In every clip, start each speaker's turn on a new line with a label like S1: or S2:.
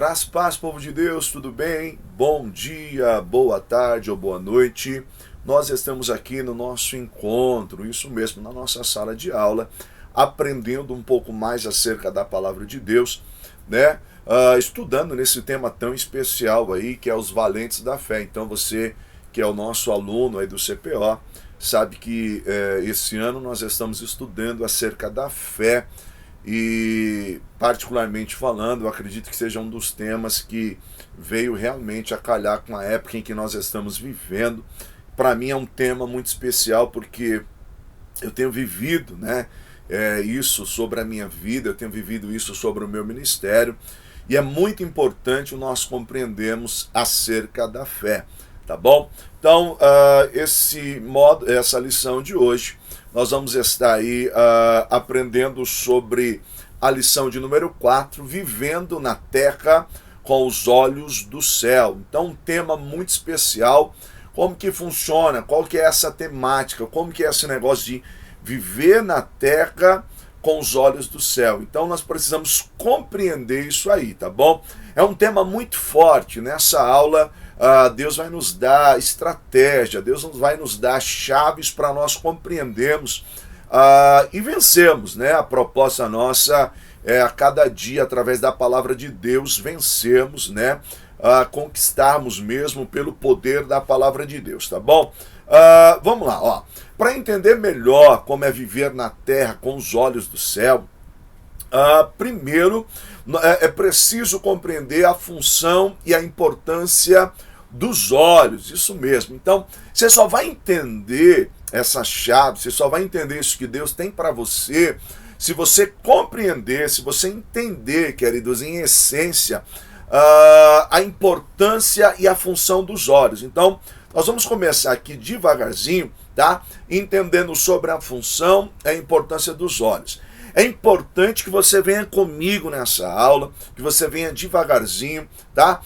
S1: Graça e paz, povo de Deus, tudo bem? Bom dia, boa tarde ou boa noite. Nós estamos aqui no nosso encontro, isso mesmo, na nossa sala de aula, aprendendo um pouco mais acerca da palavra de Deus, né? Estudando nesse tema tão especial aí, que é os valentes da fé. Então você, que é o nosso aluno aí do CPO, sabe que esse ano nós estamos estudando acerca da fé. E, particularmente falando, eu acredito que seja um dos temas que veio realmente a calhar com a época em que nós estamos vivendo. Para mim é um tema muito especial porque eu tenho vivido, né, isso sobre a minha vida, eu tenho vivido isso sobre o meu ministério, e é muito importante nós compreendermos acerca da fé, tá bom? Então, essa lição de hoje, nós vamos estar aí aprendendo sobre a lição de número 4, vivendo na terra com os olhos do céu. Então, um tema muito especial, como que funciona, qual que é essa temática, como que é esse negócio de viver na terra com os olhos do céu. Então, nós precisamos compreender isso aí, tá bom? É um tema muito forte. Nessa aula, Deus vai nos dar estratégia, Deus vai nos dar chaves para nós compreendermos e vencermos, né? A proposta nossa é a cada dia, através da palavra de Deus, vencermos, né? Conquistarmos mesmo pelo poder da palavra de Deus, tá bom? Vamos lá, ó. Para entender melhor como é viver na terra com os olhos do céu, primeiro é preciso compreender a função e a importância dos olhos, isso mesmo. Então, você só vai entender essa chave, você só vai entender isso que Deus tem para você, se você compreender, se você entender, queridos, em essência, a importância e a função dos olhos. Então, nós vamos começar aqui devagarzinho, tá? Entendendo sobre a função e a importância dos olhos. É importante que você venha comigo nessa aula, que você venha devagarzinho, tá?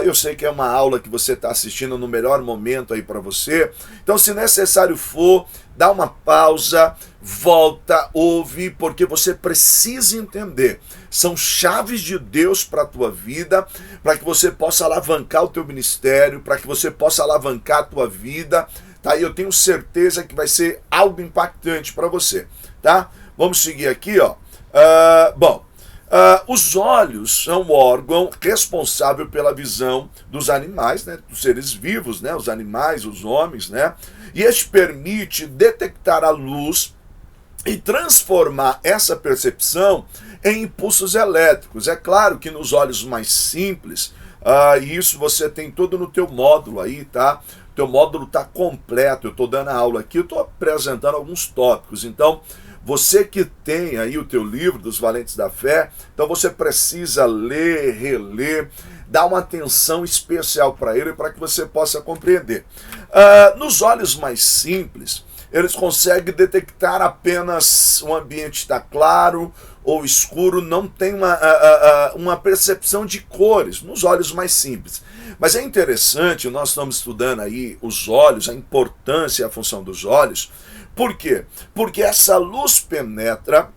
S1: Eu sei que é uma aula que você está assistindo no melhor momento aí para você. Então, se necessário for, dá uma pausa, volta, ouve, porque você precisa entender. São chaves de Deus para a tua vida, para que você possa alavancar o teu ministério, para que você possa alavancar a tua vida, tá? E eu tenho certeza que vai ser algo impactante para você, tá? Vamos seguir aqui, ó. Os olhos são o órgão responsável pela visão dos animais, né, dos seres vivos, né, os animais, os homens, né, e este permite detectar a luz e transformar essa percepção em impulsos elétricos. É claro que nos olhos mais simples, isso você tem tudo no teu módulo aí, tá? Teu módulo está completo, eu estou dando a aula aqui, eu estou apresentando alguns tópicos, então você que tem aí o teu livro dos Valentes da Fé, então você precisa ler, reler, dar uma atenção especial para ele, para que você possa compreender. Nos olhos mais simples, eles conseguem detectar apenas o ambiente está claro ou escuro, não tem uma percepção de cores nos olhos mais simples. Mas é interessante, nós estamos estudando aí os olhos, a importância e a função dos olhos. Por quê? Porque essa luz penetra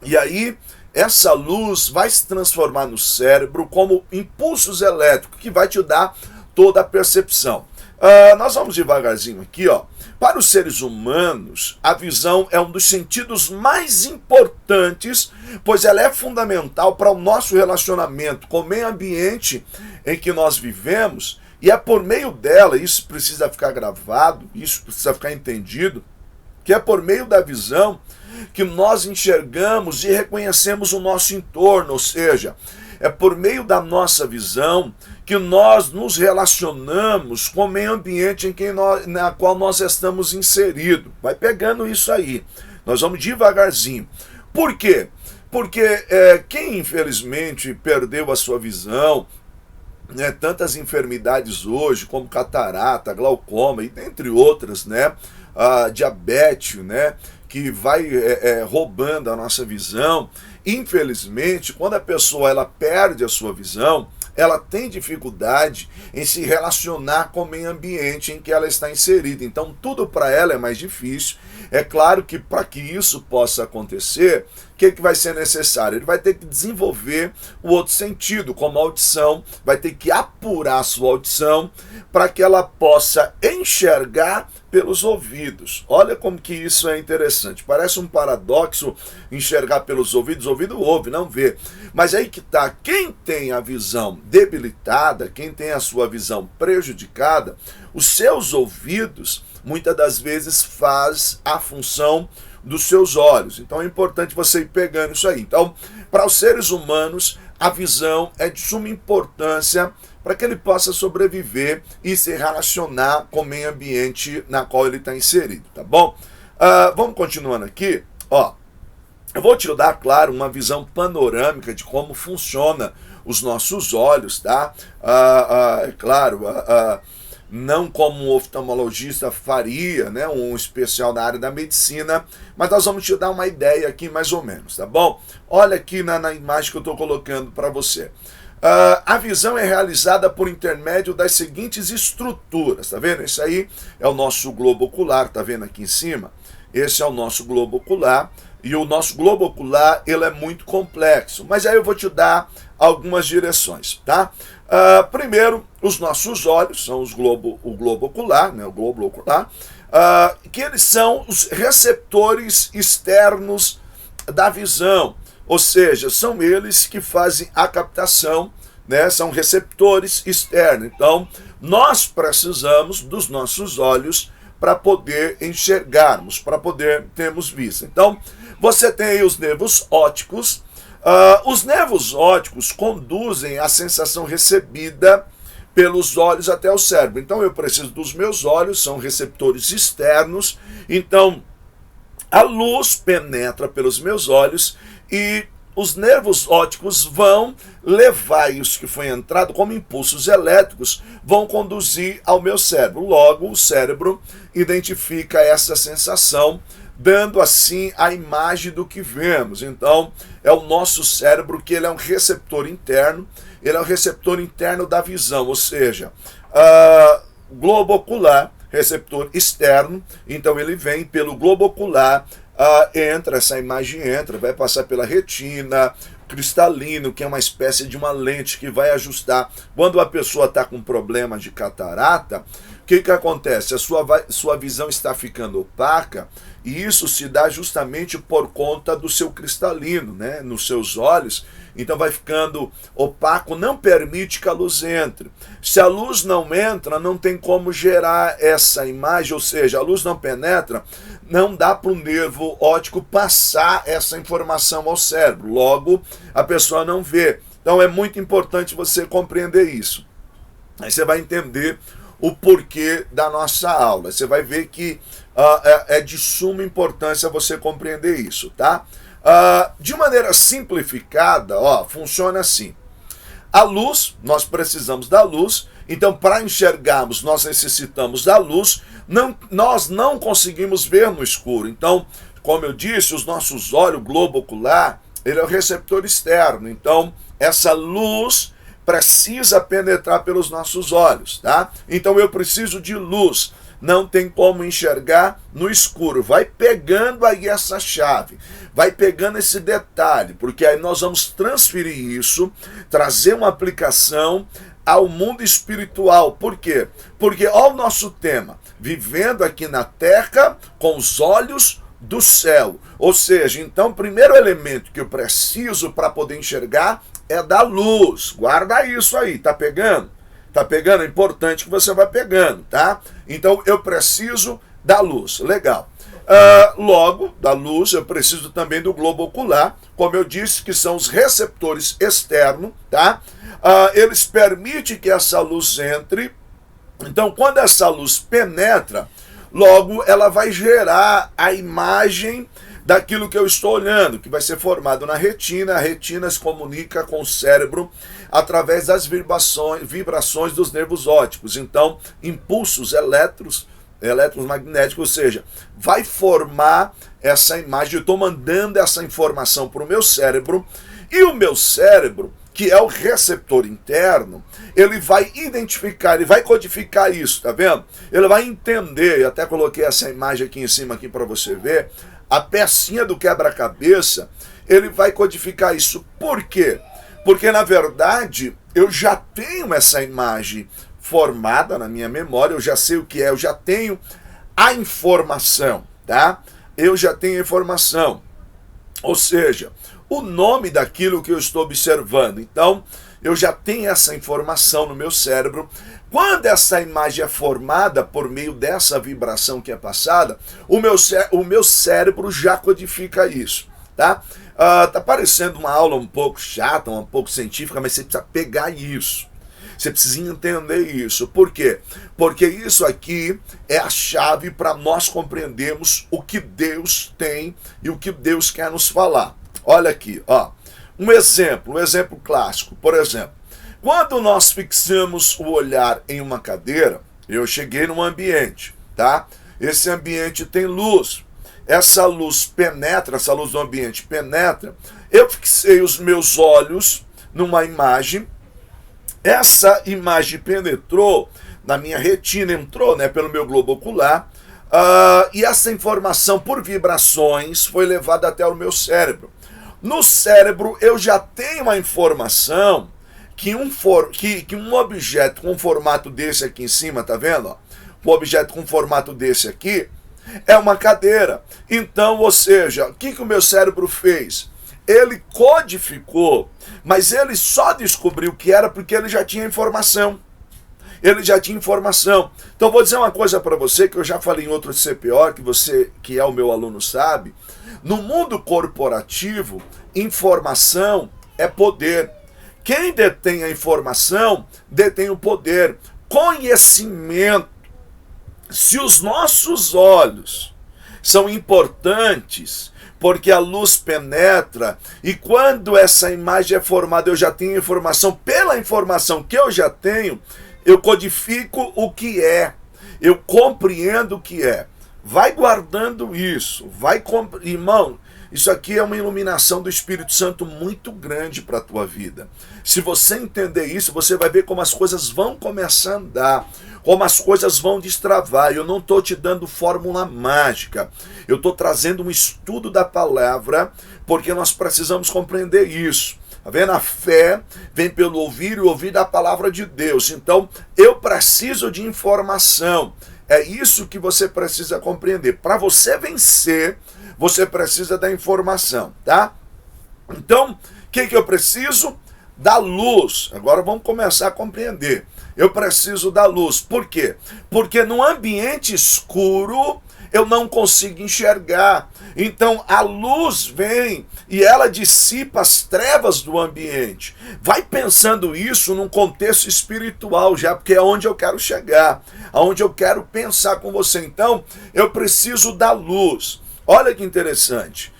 S1: e aí essa luz vai se transformar no cérebro como impulsos elétricos que vai te dar toda a percepção. Nós vamos devagarzinho aqui, ó. Para os seres humanos, a visão é um dos sentidos mais importantes, pois ela é fundamental para o nosso relacionamento com o meio ambiente em que nós vivemos, e é por meio dela, isso precisa ficar gravado, isso precisa ficar entendido, que é por meio da visão que nós enxergamos e reconhecemos o nosso entorno, ou seja, é por meio da nossa visão que nós nos relacionamos com o meio ambiente na qual nós estamos inseridos. Vai pegando isso aí. Nós vamos devagarzinho. Por quê? Porque quem infelizmente perdeu a sua visão, né, tantas enfermidades hoje, como catarata, glaucoma e dentre outras, né, diabetes, né, que vai roubando a nossa visão. Infelizmente, quando a pessoa ela perde a sua visão, ela tem dificuldade em se relacionar com o meio ambiente em que ela está inserida. Então, tudo para ela é mais difícil. É claro que para que isso possa acontecer, o que vai ser necessário? Ele vai ter que desenvolver o outro sentido, como a audição, vai ter que apurar a sua audição para que ela possa enxergar pelos ouvidos. Olha como que isso é interessante. Parece um paradoxo enxergar pelos ouvidos. O ouvido ouve, não vê. Mas aí que está. Quem tem a visão debilitada, quem tem a sua visão prejudicada, os seus ouvidos, muitas das vezes, faz a função dos seus olhos. Então é importante você ir pegando isso aí. Então, para os seres humanos, a visão é de suma importância para que ele possa sobreviver e se relacionar com o meio ambiente na qual ele está inserido, tá bom? Vamos continuando aqui, ó. Eu vou te dar, claro, uma visão panorâmica de como funciona os nossos olhos, tá? É claro, não como um oftalmologista faria, né, um especial na área da medicina, mas nós vamos te dar uma ideia aqui mais ou menos, tá bom? Olha aqui na imagem que eu estou colocando para você. A visão é realizada por intermédio das seguintes estruturas, tá vendo? Esse aí é o nosso globo ocular, tá vendo aqui em cima? Esse é o nosso globo ocular, e o nosso globo ocular, ele é muito complexo, mas aí eu vou te dar algumas direções, tá? Primeiro, os nossos olhos, são o globo ocular, né, o globo ocular, que eles são os receptores externos da visão, ou seja, são eles que fazem a captação, né, são receptores externos. Então, nós precisamos dos nossos olhos para poder enxergarmos, para poder termos vista. Então, você tem aí os nervos ópticos. Os nervos ópticos conduzem a sensação recebida pelos olhos até o cérebro. Então, eu preciso dos meus olhos, são receptores externos. Então, a luz penetra pelos meus olhos e os nervos ópticos vão levar isso que foi entrado como impulsos elétricos, vão conduzir ao meu cérebro. Logo, o cérebro identifica essa sensação, dando assim a imagem do que vemos. Então, é o nosso cérebro que ele é um receptor interno, ele é um receptor interno da visão, ou seja, globo ocular, receptor externo, então ele vem pelo globo ocular, essa imagem entra, vai passar pela retina, cristalino, que é uma espécie de uma lente que vai ajustar. Quando a pessoa está com problema de catarata, o que acontece? A sua visão está ficando opaca, e isso se dá justamente por conta do seu cristalino, né, nos seus olhos. Então vai ficando opaco, não permite que a luz entre. Se a luz não entra, não tem como gerar essa imagem, ou seja, a luz não penetra, não dá para o nervo óptico passar essa informação ao cérebro. Logo, a pessoa não vê. Então é muito importante você compreender isso. Aí você vai entender o porquê da nossa aula. Você vai ver que é de suma importância você compreender isso, tá? De maneira simplificada, funciona assim. A luz, nós precisamos da luz, então para enxergarmos nós necessitamos da luz, nós não conseguimos ver no escuro. Então, como eu disse, os nossos olhos, o globo ocular, ele é o receptor externo, então essa luz precisa penetrar pelos nossos olhos, tá? Então eu preciso de luz, não tem como enxergar no escuro. Vai pegando aí essa chave, vai pegando esse detalhe, porque aí nós vamos transferir isso, trazer uma aplicação ao mundo espiritual. Por quê? Porque olha o nosso tema, vivendo aqui na terra com os olhos do céu. Ou seja, então o primeiro elemento que eu preciso para poder enxergar é da luz. Guarda isso aí, tá pegando? Tá pegando? É importante que você vá pegando, tá? Então eu preciso da luz, legal. Logo, da luz, eu preciso também do globo ocular, como eu disse, que são os receptores externos, tá? Eles permitem que essa luz entre. Então, quando essa luz penetra, logo ela vai gerar a imagem daquilo que eu estou olhando, que vai ser formado na retina. A retina se comunica com o cérebro através das vibrações dos nervos ópticos. Então, impulsos eletromagnéticos, ou seja, vai formar essa imagem. Eu estou mandando essa informação para o meu cérebro, e o meu cérebro, que é o receptor interno, ele vai identificar, ele vai codificar isso, tá vendo? Ele vai entender, eu até coloquei essa imagem aqui em cima aqui para você ver, a pecinha do quebra-cabeça, ele vai codificar isso. Por quê? Porque, na verdade, eu já tenho essa imagem formada na minha memória, eu já sei o que é, eu já tenho a informação, tá? Eu já tenho a informação. Ou seja, o nome daquilo que eu estou observando. Então, eu já tenho essa informação no meu cérebro. Quando essa imagem é formada por meio dessa vibração que é passada, o meu cérebro já codifica isso, tá? Tá parecendo uma aula um pouco chata, um pouco científica, mas você precisa pegar isso. Você precisa entender isso. Por quê? Porque isso aqui é a chave para nós compreendermos o que Deus tem e o que Deus quer nos falar. Olha aqui, ó. Um exemplo clássico. Por exemplo, quando nós fixamos o olhar em uma cadeira, eu cheguei num ambiente, tá? Esse ambiente tem luz. Essa luz penetra, essa luz do ambiente penetra. Eu fixei os meus olhos numa imagem. Essa imagem penetrou na minha retina, entrou, né, pelo meu globo ocular. E essa informação, por vibrações, foi levada até o meu cérebro. No cérebro, eu já tenho a informação que um objeto com formato desse aqui em cima, tá vendo? Ó? Um objeto com formato desse aqui é uma cadeira. Então, ou seja, o que o meu cérebro fez? Ele codificou, mas ele só descobriu o que era porque ele já tinha informação. Ele já tinha informação. Então, vou dizer uma coisa para você, que eu já falei em outro CPO, que você, que é o meu aluno, sabe. No mundo corporativo, informação é poder. Quem detém a informação, detém o poder. Conhecimento. Se os nossos olhos são importantes, porque a luz penetra, e quando essa imagem é formada, eu já tenho informação, pela informação que eu já tenho, eu codifico o que é, eu compreendo o que é. Vai guardando isso, irmão, isso aqui é uma iluminação do Espírito Santo muito grande para a tua vida. Se você entender isso, você vai ver como as coisas vão começar a andar, como as coisas vão destravar. Eu não estou te dando fórmula mágica, eu estou trazendo um estudo da palavra, porque nós precisamos compreender isso. Tá vendo? A fé vem pelo ouvir e ouvir da palavra de Deus. Então, eu preciso de informação. É isso que você precisa compreender. Para você vencer, você precisa da informação, tá? Então, o que eu preciso? Da luz. Agora vamos começar a compreender. Eu preciso da luz. Por quê? Porque no ambiente escuro eu não consigo enxergar. Então a luz vem e ela dissipa as trevas do ambiente. Vai pensando isso num contexto espiritual já, porque é onde eu quero chegar, aonde eu quero pensar com você. Então eu preciso da luz. Olha que interessante.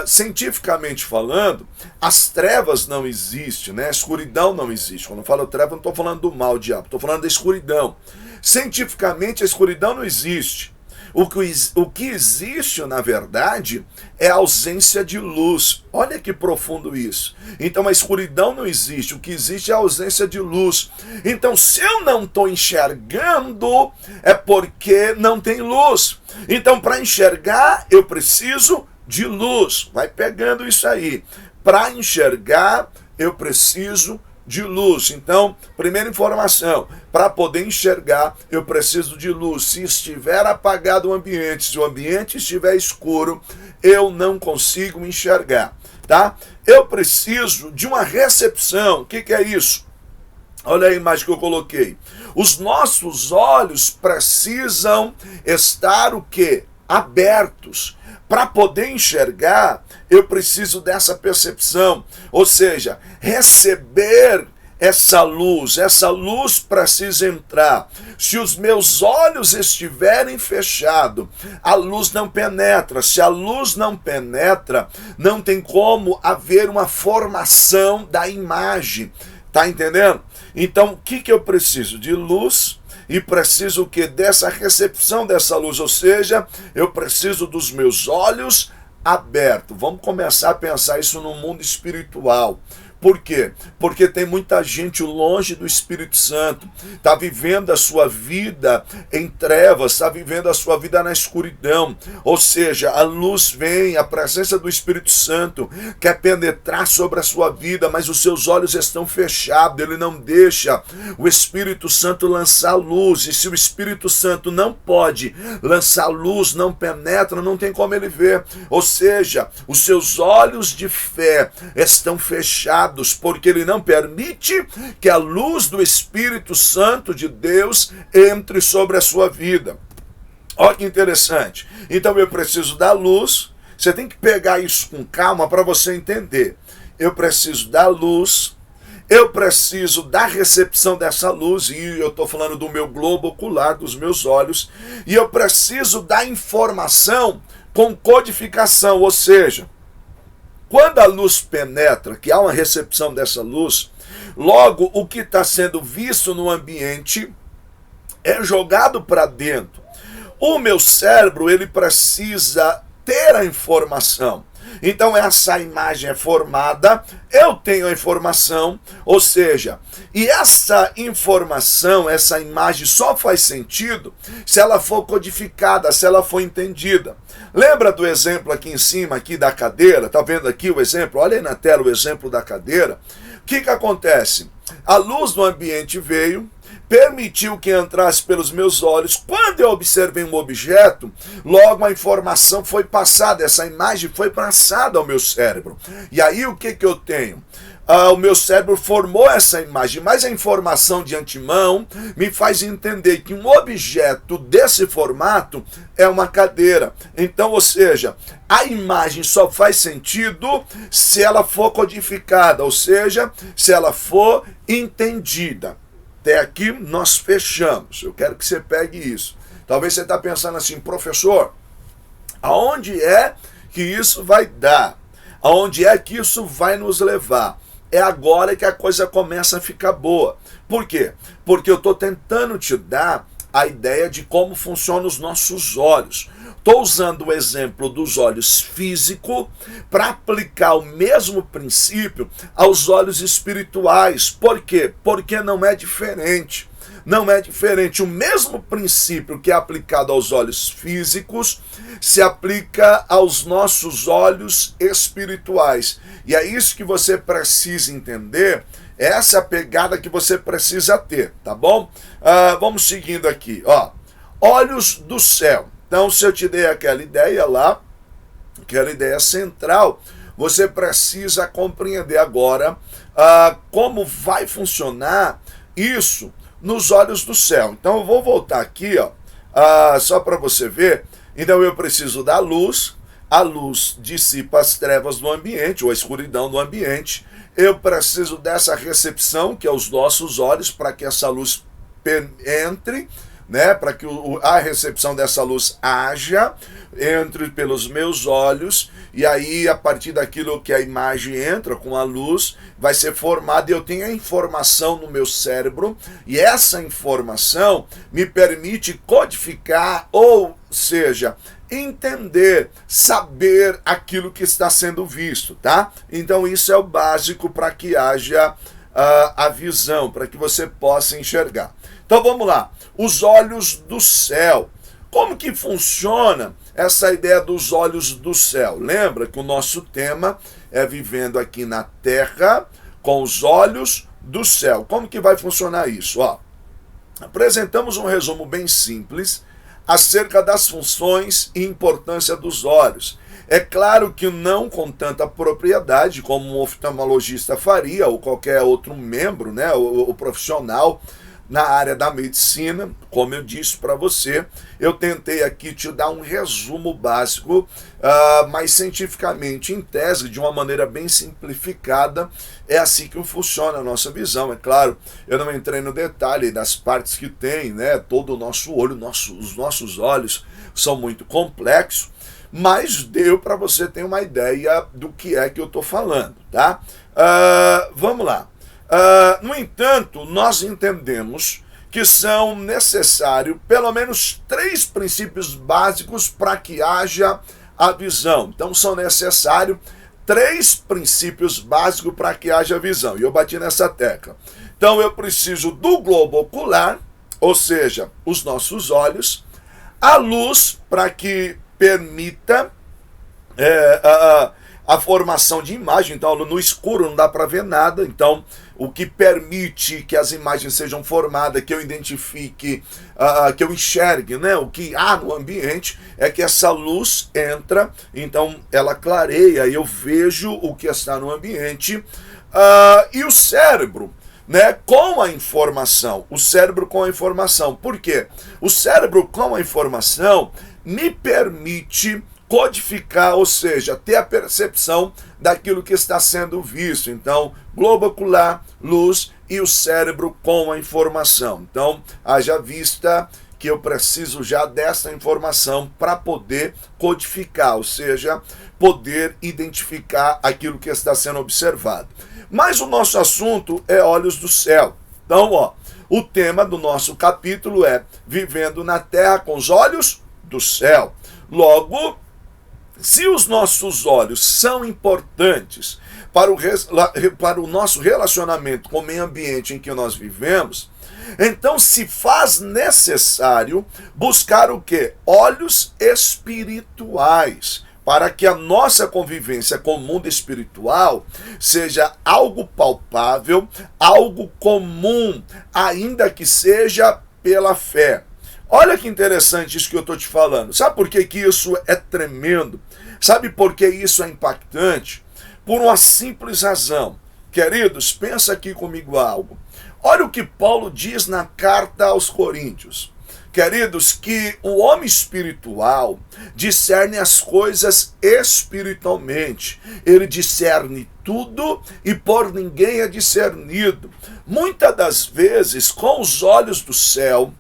S1: Cientificamente falando, as trevas não existem, né? A escuridão não existe. Quando eu falo treva, não estou falando do mal, diabo, estou falando da escuridão. Cientificamente, a escuridão não existe. O que existe, na verdade, é a ausência de luz. Olha que profundo isso. Então a escuridão não existe, o que existe é a ausência de luz. Então, se eu não estou enxergando, é porque não tem luz. Então, para enxergar, eu preciso de luz. Vai pegando isso aí. Para enxergar, eu preciso de luz. Então, primeira informação, para poder enxergar, eu preciso de luz. Se estiver apagado o ambiente, se o ambiente estiver escuro, eu não consigo enxergar, tá? Eu preciso de uma recepção. O que é isso? Olha a imagem que eu coloquei. Os nossos olhos precisam estar o quê? Abertos. Para poder enxergar, eu preciso dessa percepção, ou seja, receber essa luz precisa entrar. Se os meus olhos estiverem fechados, a luz não penetra. Se a luz não penetra, não tem como haver uma formação da imagem. Tá entendendo? Então, o que eu preciso? De luz. E preciso o quê? Dessa recepção dessa luz, ou seja, eu preciso dos meus olhos abertos. Vamos começar a pensar isso no mundo espiritual. Por quê? Porque tem muita gente longe do Espírito Santo, está vivendo a sua vida em trevas, está vivendo a sua vida na escuridão. Ou seja, a luz vem, a presença do Espírito Santo quer penetrar sobre a sua vida, mas os seus olhos estão fechados, ele não deixa o Espírito Santo lançar luz. E se o Espírito Santo não pode lançar luz, não penetra, não tem como ele ver. Ou seja, os seus olhos de fé estão fechados, porque ele não permite que a luz do Espírito Santo de Deus entre sobre a sua vida. Olha que interessante. Então eu preciso da luz. Você tem que pegar isso com calma para você entender. Eu preciso da luz, eu preciso da recepção dessa luz, e eu estou falando do meu globo ocular, dos meus olhos, e eu preciso da informação com codificação, ou seja, quando a luz penetra, que há uma recepção dessa luz, logo o que está sendo visto no ambiente é jogado para dentro. O meu cérebro, ele precisa ter a informação. Então essa imagem é formada, eu tenho a informação, ou seja, e essa informação, essa imagem só faz sentido se ela for codificada, se ela for entendida. Lembra do exemplo aqui em cima, aqui da cadeira? Tá vendo aqui o exemplo? Olha aí na tela o exemplo da cadeira. O que acontece? A luz do ambiente veio, permitiu que entrasse pelos meus olhos. Quando eu observei um objeto, logo a informação foi passada, essa imagem foi passada ao meu cérebro. E aí o que eu tenho? O meu cérebro formou essa imagem, mas a informação de antemão me faz entender que um objeto desse formato é uma cadeira. Então, ou seja, a imagem só faz sentido se ela for codificada, ou seja, se ela for entendida. Até aqui nós fechamos. Eu quero que você pegue isso. Talvez você está pensando assim, professor, aonde é que isso vai dar? Aonde é que isso vai nos levar? É agora que a coisa começa a ficar boa. Por quê? Porque eu estou tentando te dar a ideia de como funcionam os nossos olhos. Estou usando o exemplo dos olhos físicos para aplicar o mesmo princípio aos olhos espirituais. Por quê? Porque não é diferente. Não é diferente. O mesmo princípio que é aplicado aos olhos físicos se aplica aos nossos olhos espirituais. E é isso que você precisa entender. Essa é a pegada que você precisa ter, tá bom? Vamos seguindo aqui, ó. Olhos do céu. Então, se eu te dei aquela ideia lá, aquela ideia central, você precisa compreender agora como vai funcionar isso nos olhos do céu. Então, eu vou voltar aqui, ó, só para você ver. Então, eu preciso da luz. A luz dissipa as trevas do ambiente, ou a escuridão do ambiente. Eu preciso dessa recepção, que é os nossos olhos, para que essa luz entre, né, para que a recepção dessa luz haja, entre pelos meus olhos, e aí a partir daquilo que a imagem entra com a luz, vai ser formada, e eu tenho a informação no meu cérebro, e essa informação me permite codificar, ou seja, entender, saber aquilo que está sendo visto, tá? Então isso é o básico para que haja a visão, para que você possa enxergar. Então vamos lá, os olhos do céu. Como que funciona essa ideia dos olhos do céu? Lembra que o nosso tema é vivendo aqui na terra com os olhos do céu. Como que vai funcionar isso? Ó, apresentamos um resumo bem simples acerca das funções e importância dos olhos. É claro que não com tanta propriedade como um oftalmologista faria, ou qualquer outro membro, né, o profissional na área da medicina. Como eu disse para você, eu tentei aqui te dar um resumo básico, mas cientificamente, em tese, de uma maneira bem simplificada, é assim que funciona a nossa visão. É claro, eu não entrei no detalhe das partes que tem, né, todo o nosso olho, os nossos olhos são muito complexos, mas deu para você ter uma ideia do que é que eu estou falando, tá? Vamos lá. No entanto, nós entendemos que são necessários pelo menos 3 princípios básicos para que haja a visão. Então, são necessários 3 princípios básicos para que haja visão. E eu bati nessa tecla. Então eu preciso do globo ocular, ou seja, os nossos olhos, a luz para que permita a formação de imagem. Então no escuro não dá para ver nada, então o que permite que as imagens sejam formadas, que eu identifique, que eu enxergue, né, o que há no ambiente, é que essa luz entra, então ela clareia e eu vejo o que está no ambiente. E o cérebro, né, com a informação, por quê? O cérebro com a informação me permite codificar, ou seja, ter a percepção daquilo que está sendo visto. Então, globo ocular, luz e o cérebro com a informação. Então, haja vista que eu preciso já dessa informação para poder codificar, ou seja, poder identificar aquilo que está sendo observado. Mas o nosso assunto é olhos do céu. Então, o tema do nosso capítulo é vivendo na terra com os olhos do céu. Logo, se os nossos olhos são importantes para o nosso relacionamento com o meio ambiente em que nós vivemos, então se faz necessário buscar o quê? Olhos espirituais, para que a nossa convivência com o mundo espiritual seja algo palpável, algo comum, ainda que seja pela fé. Olha que interessante isso que eu estou te falando. Sabe por que isso é tremendo? Sabe por que isso é impactante? Por uma simples razão. Queridos, pensa aqui comigo algo. Olha o que Paulo diz na carta aos Coríntios. Queridos, que o homem espiritual discerne as coisas espiritualmente. Ele discerne tudo e por ninguém é discernido. Muitas das vezes, com os olhos do céu,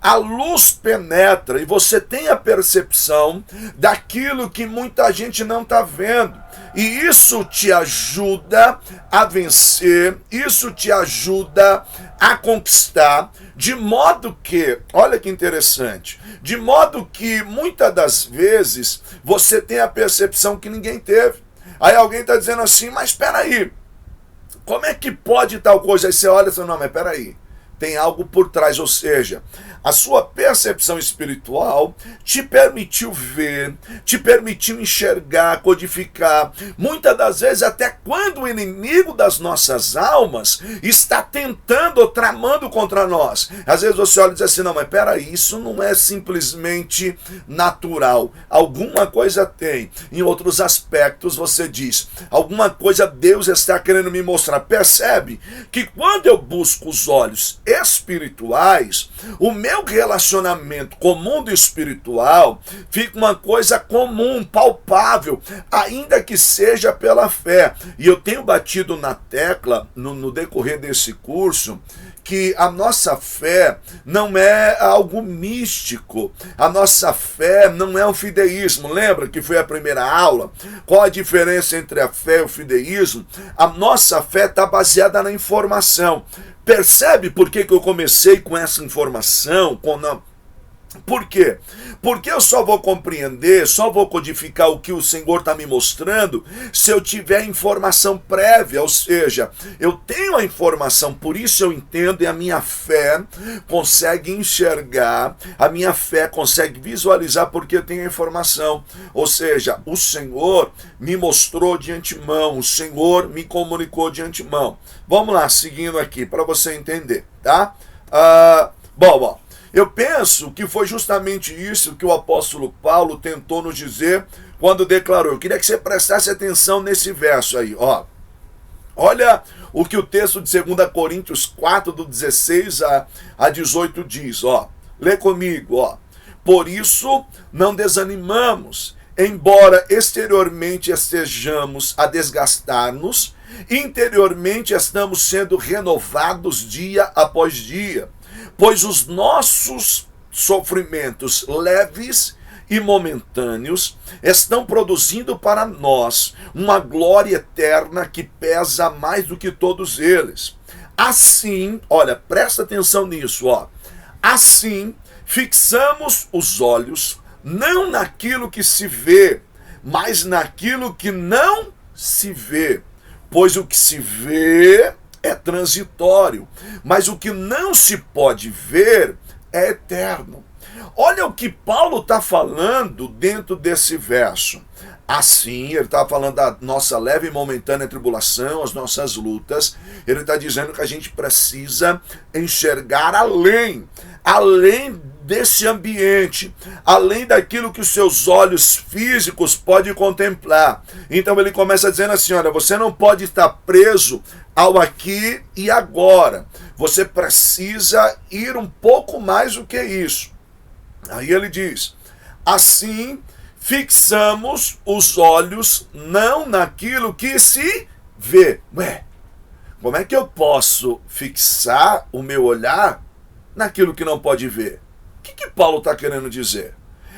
S1: a luz penetra e você tem a percepção daquilo que muita gente não está vendo. E isso te ajuda a vencer, isso te ajuda a conquistar, de modo que, olha que interessante, de modo que muitas das vezes você tem a percepção que ninguém teve. Aí alguém está dizendo assim, mas espera aí, como é que pode tal coisa? Aí você olha e fala, não, mas espera aí. Tem algo por trás, ou seja, a sua percepção espiritual te permitiu ver, te permitiu enxergar, codificar, muitas das vezes até quando o inimigo das nossas almas está tentando ou tramando contra nós. Às vezes você olha e diz assim, não, mas peraí, isso não é simplesmente natural, alguma coisa tem. Em outros aspectos você diz, alguma coisa Deus está querendo me mostrar. Percebe que quando eu busco os olhos espirituais, o meu relacionamento com o mundo espiritual fica uma coisa comum, palpável, ainda que seja pela fé. E eu tenho batido na tecla no decorrer desse curso que a nossa fé não é algo místico, a nossa fé não é um fideísmo. Lembra que foi a primeira aula? Qual a diferença entre a fé e o fideísmo? A nossa fé está baseada na informação. Percebe por que eu comecei com essa informação? Por quê? Porque eu só vou compreender, só vou codificar o que o Senhor está me mostrando se eu tiver informação prévia, ou seja, eu tenho a informação, por isso eu entendo e a minha fé consegue enxergar, a minha fé consegue visualizar porque eu tenho a informação, ou seja, o Senhor me mostrou de antemão, o Senhor me comunicou de antemão. Vamos lá, seguindo aqui para você entender, tá? Bom, eu penso que foi justamente isso que o apóstolo Paulo tentou nos dizer quando declarou. Eu queria que você prestasse atenção nesse verso aí, ó. Olha o que o texto de 2 Coríntios 4, do 16 a 18 diz, ó. Lê comigo, ó. Por isso não desanimamos, embora exteriormente estejamos a desgastar-nos, interiormente estamos sendo renovados dia após dia. Pois os nossos sofrimentos leves e momentâneos estão produzindo para nós uma glória eterna que pesa mais do que todos eles. Assim, olha, presta atenção nisso, ó. Assim, fixamos os olhos não naquilo que se vê, mas naquilo que não se vê, pois o que se vê é transitório, mas o que não se pode ver é eterno. Olha o que Paulo está falando dentro desse verso. Assim, ele está falando da nossa leve e momentânea tribulação, as nossas lutas. Ele está dizendo que a gente precisa enxergar além desse ambiente, além daquilo que os seus olhos físicos podem contemplar. Então ele começa dizendo assim, olha, você não pode estar preso ao aqui e agora. Você precisa ir um pouco mais do que isso. Aí ele diz, assim fixamos os olhos não naquilo que se vê. Ué, como é que eu posso fixar o meu olhar naquilo que não pode ver? O que Paulo está querendo dizer?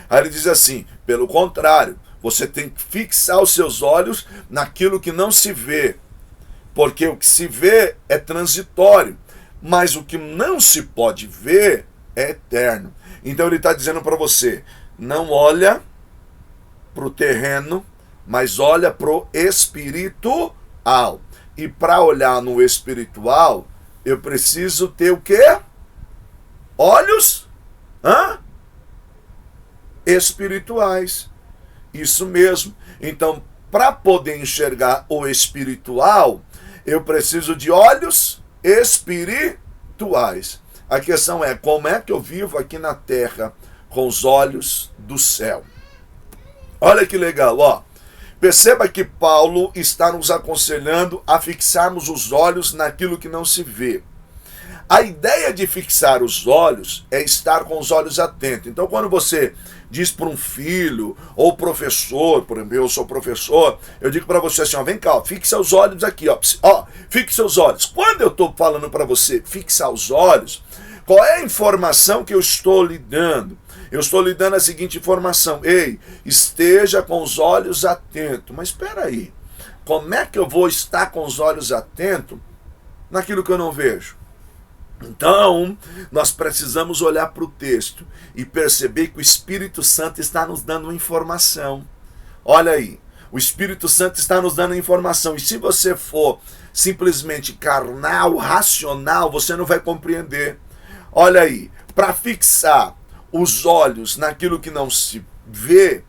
S1: Aí ele diz assim, pelo contrário, você tem que fixar os seus olhos naquilo que não se vê, porque o que se vê é transitório, mas o que não se pode ver é eterno. Então ele está dizendo para você, não olha para o terreno, mas olha para o espiritual. E para olhar no espiritual, eu preciso ter o quê? Olhos espirituais. Isso mesmo. Então, para poder enxergar o espiritual, eu preciso de olhos espirituais. A questão é, como é que eu vivo aqui na terra com os olhos do céu? Olha que legal, ó. Perceba que Paulo está nos aconselhando a fixarmos os olhos naquilo que não se vê. A ideia de fixar os olhos é estar com os olhos atentos. Então, quando você diz para um filho ou professor, por exemplo, eu sou professor, eu digo para você assim, ó, vem cá, ó, fixa os olhos aqui, ó, fixa os olhos. Quando eu estou falando para você fixar os olhos, qual é a informação que eu estou lhe dando? Eu estou lhe dando a seguinte informação, ei, esteja com os olhos atentos. Mas espera aí, como é que eu vou estar com os olhos atentos naquilo que eu não vejo? Então, nós precisamos olhar para o texto e perceber que o Espírito Santo está nos dando informação. Olha aí, o Espírito Santo está nos dando informação. E se você for simplesmente carnal, racional, você não vai compreender. Olha aí, para fixar os olhos naquilo que não se vê,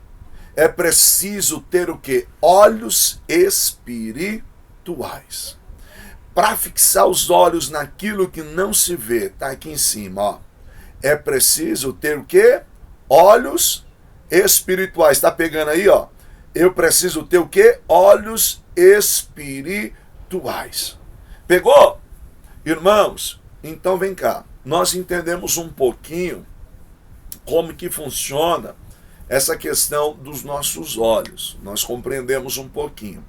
S1: é preciso ter o quê? Olhos espirituais. Para fixar os olhos naquilo que não se vê, está aqui em cima, ó. É preciso ter o quê? Olhos espirituais. Está pegando aí, ó? Eu preciso ter o quê? Olhos espirituais. Pegou? Irmãos, então vem cá. Nós entendemos um pouquinho como que funciona essa questão dos nossos olhos. Nós compreendemos um pouquinho.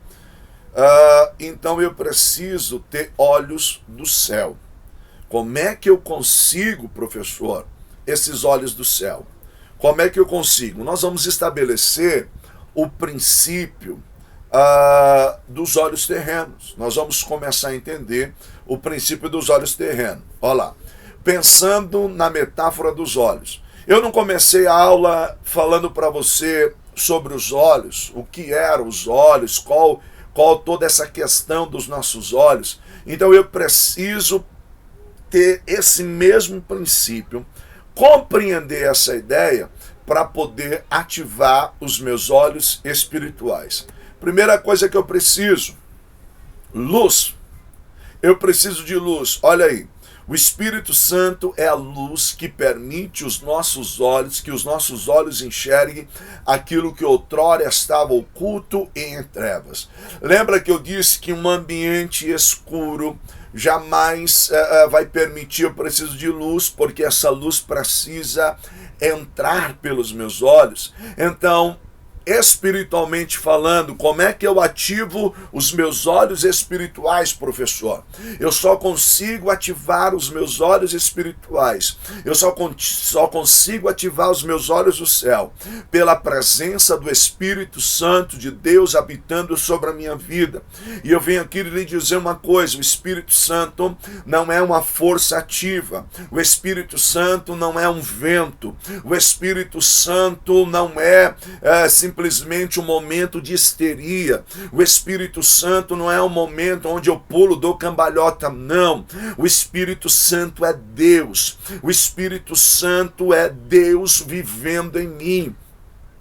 S1: Então eu preciso ter olhos do céu. Como é que eu consigo, professor, esses olhos do céu? Como é que eu consigo? Nós vamos estabelecer o princípio dos olhos terrenos. Nós vamos começar a entender o princípio dos olhos terrenos. Olha lá, pensando na metáfora dos olhos. Eu não comecei a aula falando para você sobre os olhos, o que eram os olhos, qual toda essa questão dos nossos olhos. Então eu preciso ter esse mesmo princípio, compreender essa ideia para poder ativar os meus olhos espirituais. Primeira coisa que eu preciso, luz. Eu preciso de luz. Olha aí, o Espírito Santo é a luz que permite os nossos olhos, que os nossos olhos enxerguem aquilo que outrora estava oculto e em trevas. Lembra que eu disse que um ambiente escuro jamais vai permitir, eu preciso de luz, porque essa luz precisa entrar pelos meus olhos. Então, espiritualmente falando, como é que eu ativo os meus olhos espirituais, professor? Eu só consigo ativar os meus olhos espirituais. Eu só consigo ativar os meus olhos do céu pela presença do Espírito Santo de Deus habitando sobre a minha vida. E eu venho aqui lhe dizer uma coisa, o Espírito Santo não é uma força ativa. O Espírito Santo não é um vento. O Espírito Santo não é simplesmente simplesmente um momento de histeria. O Espírito Santo não é um momento onde eu pulo, dou cambalhota, não. O Espírito Santo é Deus. O Espírito Santo é Deus vivendo em mim.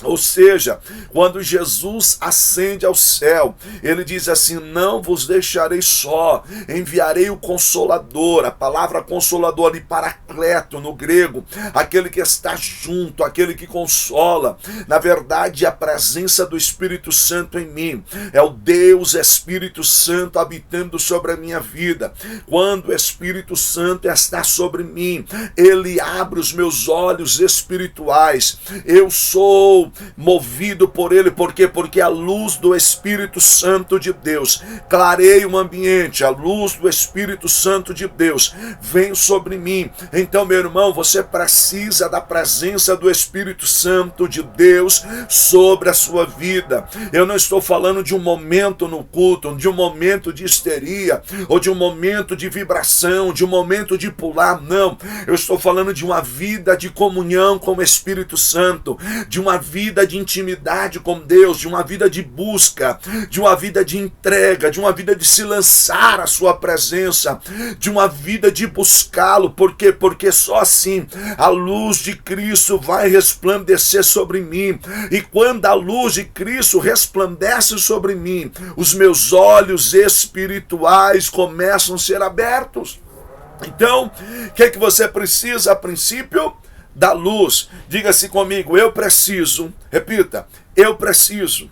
S1: Ou seja, quando Jesus ascende ao céu, ele diz assim: não vos deixarei só, enviarei o Consolador. A palavra Consolador ali, Paracleto no grego, aquele que está junto, aquele que consola. Na verdade, a presença do Espírito Santo em mim é o Deus Espírito Santo habitando sobre a minha vida. Quando o Espírito Santo está sobre mim, ele abre os meus olhos espirituais. Eu sou movido por ele, por quê? Porque a luz do Espírito Santo de Deus clareia o ambiente, a luz do Espírito Santo de Deus vem sobre mim. Então, meu irmão, você precisa da presença do Espírito Santo de Deus sobre a sua vida. Eu não estou falando de um momento no culto, de um momento de histeria, ou de um momento de vibração, de um momento de pular, não. Eu estou falando de uma vida de comunhão com o Espírito Santo, de uma vida de intimidade com Deus, de uma vida de busca, de uma vida de entrega, de uma vida de se lançar à sua presença, de uma vida de buscá-lo. Por quê? Porque só assim a luz de Cristo vai resplandecer sobre mim. E quando a luz de Cristo resplandece sobre mim, os meus olhos espirituais começam a ser abertos. Então, o que é que você precisa a princípio? Da luz. Diga-se comigo: eu preciso, repita, eu preciso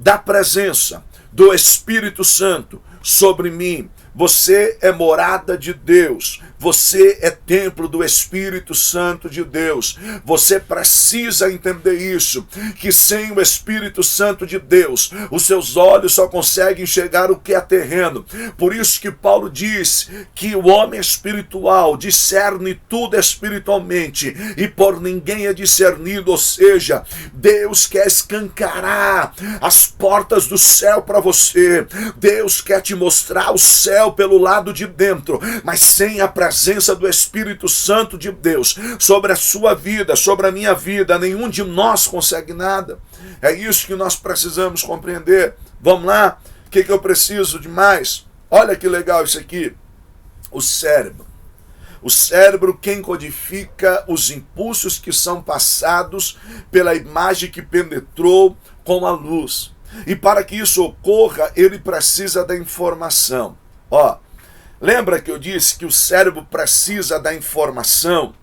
S1: da presença do Espírito Santo sobre mim. Você é morada de Deus. Você é templo do Espírito Santo de Deus. Você precisa entender isso, que sem o Espírito Santo de Deus, os seus olhos só conseguem enxergar o que é terreno. Por isso que Paulo diz que o homem espiritual discerne tudo espiritualmente e por ninguém é discernido. Ou seja, Deus quer escancarar as portas do céu para você. Deus quer te mostrar o céu pelo lado de dentro, mas sem a presença do Espírito Santo de Deus sobre a sua vida, sobre a minha vida, nenhum de nós consegue nada. É isso que nós precisamos compreender. Vamos lá? O que eu preciso de mais? Olha que legal isso aqui. O cérebro. O cérebro, quem codifica os impulsos que são passados pela imagem que penetrou com a luz. E para que isso ocorra, ele precisa da informação. Lembra que eu disse que o cérebro precisa da informação?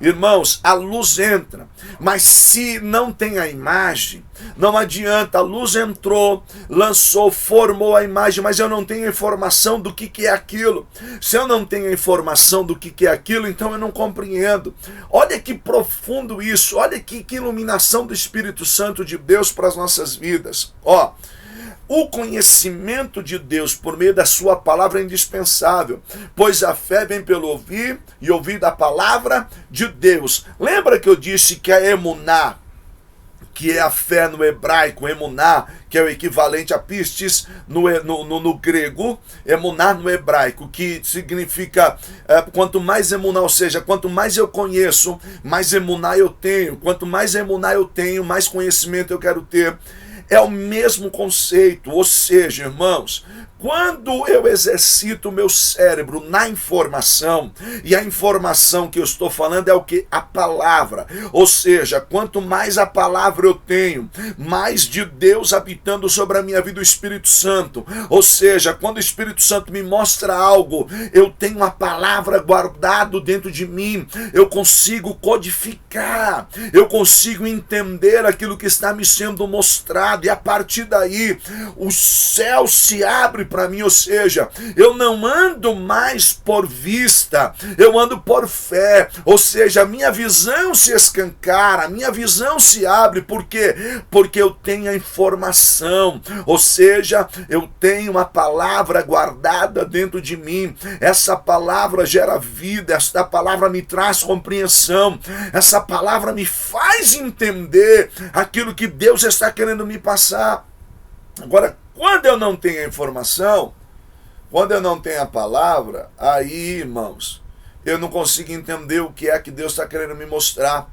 S1: Irmãos, a luz entra, mas se não tem a imagem, não adianta. A luz entrou, lançou, formou a imagem, mas eu não tenho informação do que é aquilo. Se eu não tenho a informação do que é aquilo, então eu não compreendo. Olha que profundo isso, olha que iluminação do Espírito Santo de Deus para as nossas vidas. O conhecimento de Deus por meio da sua palavra é indispensável, pois a fé vem pelo ouvir e ouvir da palavra de Deus. Lembra que eu disse que a emuná, que é a fé no hebraico, emuná, que é o equivalente a pistis no grego, emuná no hebraico, que significa quanto mais emuná, ou seja, quanto mais eu conheço, mais emuná eu tenho. Quanto mais emuná eu tenho, mais conhecimento eu quero ter. É o mesmo conceito, ou seja, irmãos, quando eu exercito o meu cérebro na informação, e a informação que eu estou falando é o que? A palavra. Ou seja, quanto mais a palavra eu tenho, mais de Deus habitando sobre a minha vida, o Espírito Santo. Ou seja, quando o Espírito Santo me mostra algo, eu tenho a palavra guardado dentro de mim, eu consigo codificar, eu consigo entender aquilo que está me sendo mostrado, e a partir daí o céu se abre para mim. Ou seja, eu não ando mais por vista, eu ando por fé. Ou seja, a minha visão se escancara, a minha visão se abre. Por quê? Porque eu tenho a informação. Ou seja, eu tenho uma palavra guardada dentro de mim. Essa palavra gera vida, essa palavra me traz compreensão, essa palavra me faz entender aquilo que Deus está querendo me passar. Agora, quando eu não tenho a informação, quando eu não tenho a palavra, aí, irmãos, eu não consigo entender o que é que Deus está querendo me mostrar.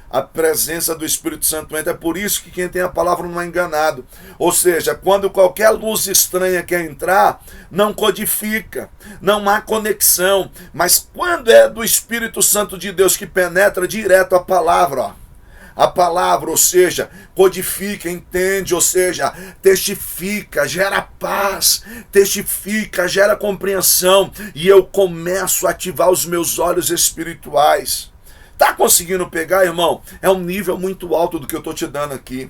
S1: a presença do Espírito Santo entra. É por isso que quem tem a palavra não é enganado. Ou seja, quando qualquer luz estranha quer entrar, não codifica, não há conexão. Mas quando é do Espírito Santo de Deus que penetra direto a palavra, ó, a palavra, ou seja, codifica, entende, ou seja, testifica, gera paz, testifica, gera compreensão, e eu começo a ativar os meus olhos espirituais. Tá conseguindo pegar, irmão? É um nível muito alto do que eu estou te dando aqui.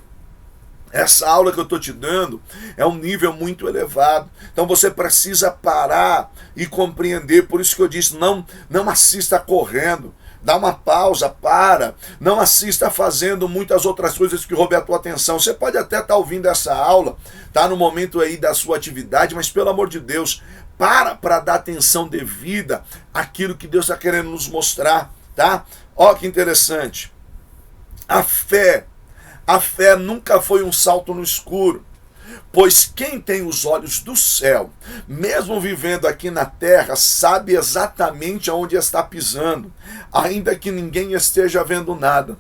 S1: Essa aula que eu estou te dando é um nível muito elevado. Então você precisa parar e compreender. Por isso que eu disse, não assista correndo. Dá uma pausa, para. Não assista fazendo muitas outras coisas que roubem a tua atenção. Você pode até estar ouvindo essa aula, tá no momento aí da sua atividade, mas pelo amor de Deus, para dar atenção devida àquilo que Deus está querendo nos mostrar, tá? Ó que interessante. A fé nunca foi um salto no escuro. Pois quem tem os olhos do céu, mesmo vivendo aqui na terra, sabe exatamente aonde está pisando, ainda que ninguém esteja vendo nada.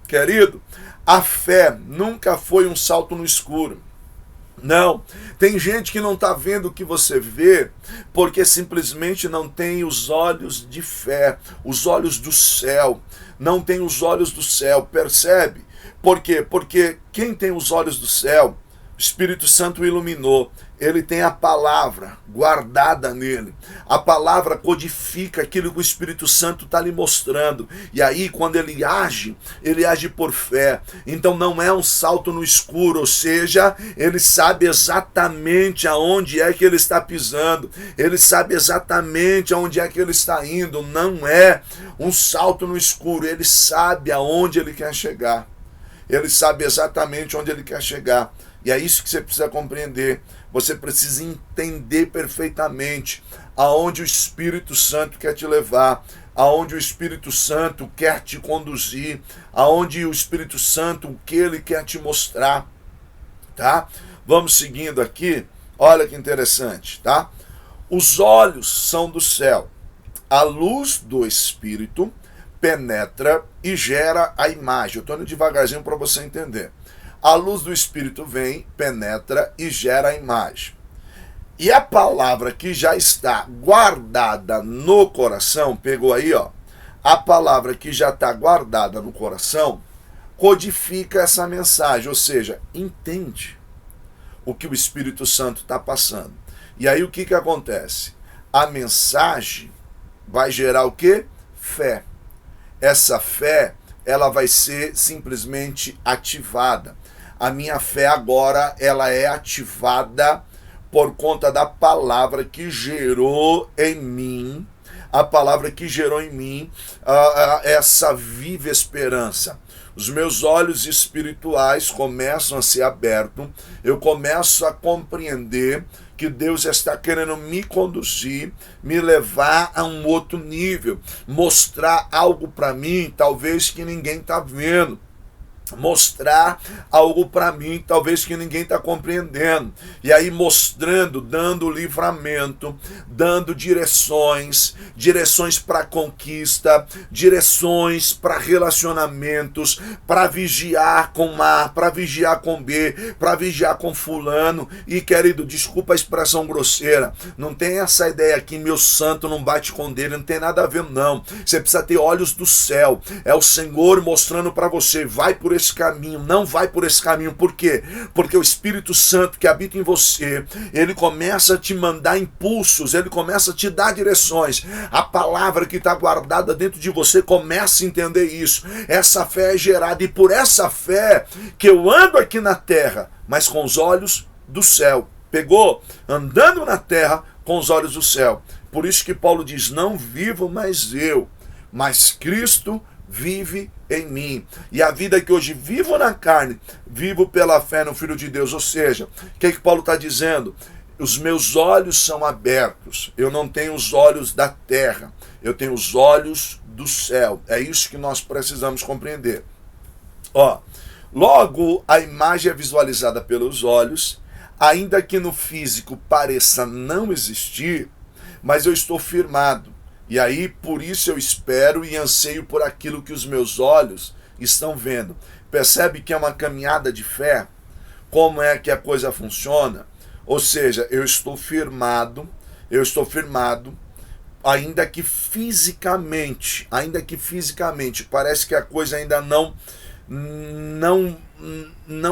S1: Querido, a fé nunca foi um salto no escuro. Não, tem gente que não está vendo o que você vê, porque simplesmente não tem os olhos de fé, os olhos do céu. Não tem os olhos do céu, percebe? Por quê? Porque quem tem os olhos do céu, o Espírito Santo o iluminou, ele tem a palavra guardada nele. A palavra codifica aquilo que o Espírito Santo está lhe mostrando. E aí, quando ele age por fé. Então não é um salto no escuro, ou seja, ele sabe exatamente aonde é que ele está pisando. Ele sabe exatamente aonde é que ele está indo. Não é um salto no escuro, ele sabe aonde ele quer chegar. Ele sabe exatamente onde ele quer chegar. E é isso que você precisa compreender. Você precisa entender perfeitamente aonde o Espírito Santo quer te levar, aonde o Espírito Santo quer te conduzir, aonde o Espírito Santo, o que ele quer te mostrar, tá? Vamos seguindo aqui. Olha que interessante, tá? Os olhos são do céu. A luz do Espírito penetra e gera a imagem. Eu estou indo devagarzinho para você entender. A luz do Espírito vem, penetra e gera a imagem. E a palavra que já está guardada no coração, pegou aí, ó. A palavra que já está guardada no coração, codifica essa mensagem, ou seja, entende o que o Espírito Santo está passando. E aí o que acontece? A mensagem vai gerar o quê? Fé. Essa fé, ela vai ser simplesmente ativada. A minha fé agora, ela é ativada por conta da palavra que gerou em mim, a palavra que gerou em mim essa viva esperança. Os meus olhos espirituais começam a ser abertos, eu começo a compreender que Deus está querendo me conduzir, me levar a um outro nível, mostrar algo para mim, talvez que ninguém está vendo. Mostrar algo para mim, talvez que ninguém está compreendendo. E aí mostrando, dando livramento, dando direções para conquista, direções para relacionamentos, para vigiar com A, para vigiar com B, para vigiar com fulano. E querido, desculpa a expressão grosseira, não tem essa ideia aqui, meu santo não bate com dele, não tem nada a ver não. Você precisa ter olhos do céu, é o Senhor mostrando para você, vai por esse caminho, não vai por esse caminho. Por quê? Porque o Espírito Santo que habita em você, ele começa a te mandar impulsos, ele começa a te dar direções. A palavra que está guardada dentro de você começa a entender isso. Essa fé é gerada, e por essa fé que eu ando aqui na terra, mas com os olhos do céu. Pegou? Andando na terra com os olhos do céu. Por isso que Paulo diz, não vivo mais eu, mas Cristo vive em mim. E a vida que hoje vivo na carne, vivo pela fé no Filho de Deus. Ou seja, o que Paulo está dizendo? Os meus olhos são abertos. Eu não tenho os olhos da terra, eu tenho os olhos do céu. É isso que nós precisamos compreender. Ó, logo a imagem é visualizada pelos olhos, ainda que no físico pareça não existir, mas eu estou firmado. E aí, por isso eu espero e anseio por aquilo que os meus olhos estão vendo. Percebe que é uma caminhada de fé? Como é que a coisa funciona? Ou seja, eu estou firmado, ainda que fisicamente, parece que a coisa ainda não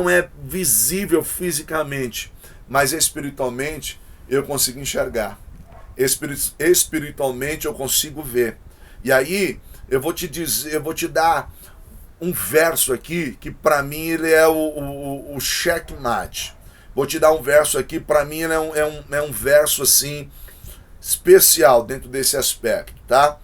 S1: é visível fisicamente, mas espiritualmente eu consigo enxergar. Espiritualmente eu consigo ver. E aí eu vou te dar um verso aqui que para mim ele é o checkmate. Vou te dar um verso aqui, para mim ele é um verso assim especial dentro desse aspecto, tá?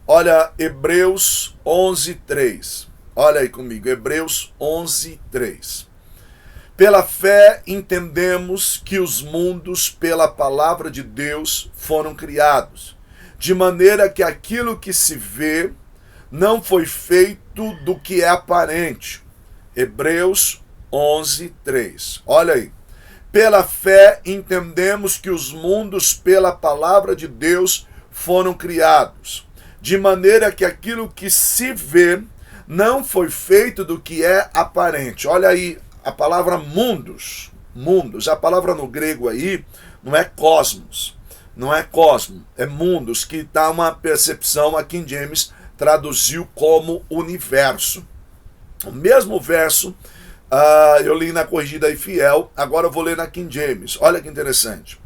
S1: Olha Hebreus 11:3. Olha aí comigo, Hebreus 11:3. Pela fé entendemos que os mundos pela palavra de Deus foram criados, de maneira que aquilo que se vê não foi feito do que é aparente. Hebreus 11:3. Olha aí. Pela fé entendemos que os mundos pela palavra de Deus foram criados, de maneira que aquilo que se vê não foi feito do que é aparente. Olha aí a palavra mundos. A palavra no grego aí não é cosmos, é mundos, que dá uma percepção, a King James traduziu como universo. O mesmo verso eu li na Corrigida e Fiel, agora eu vou ler na King James. Olha que interessante.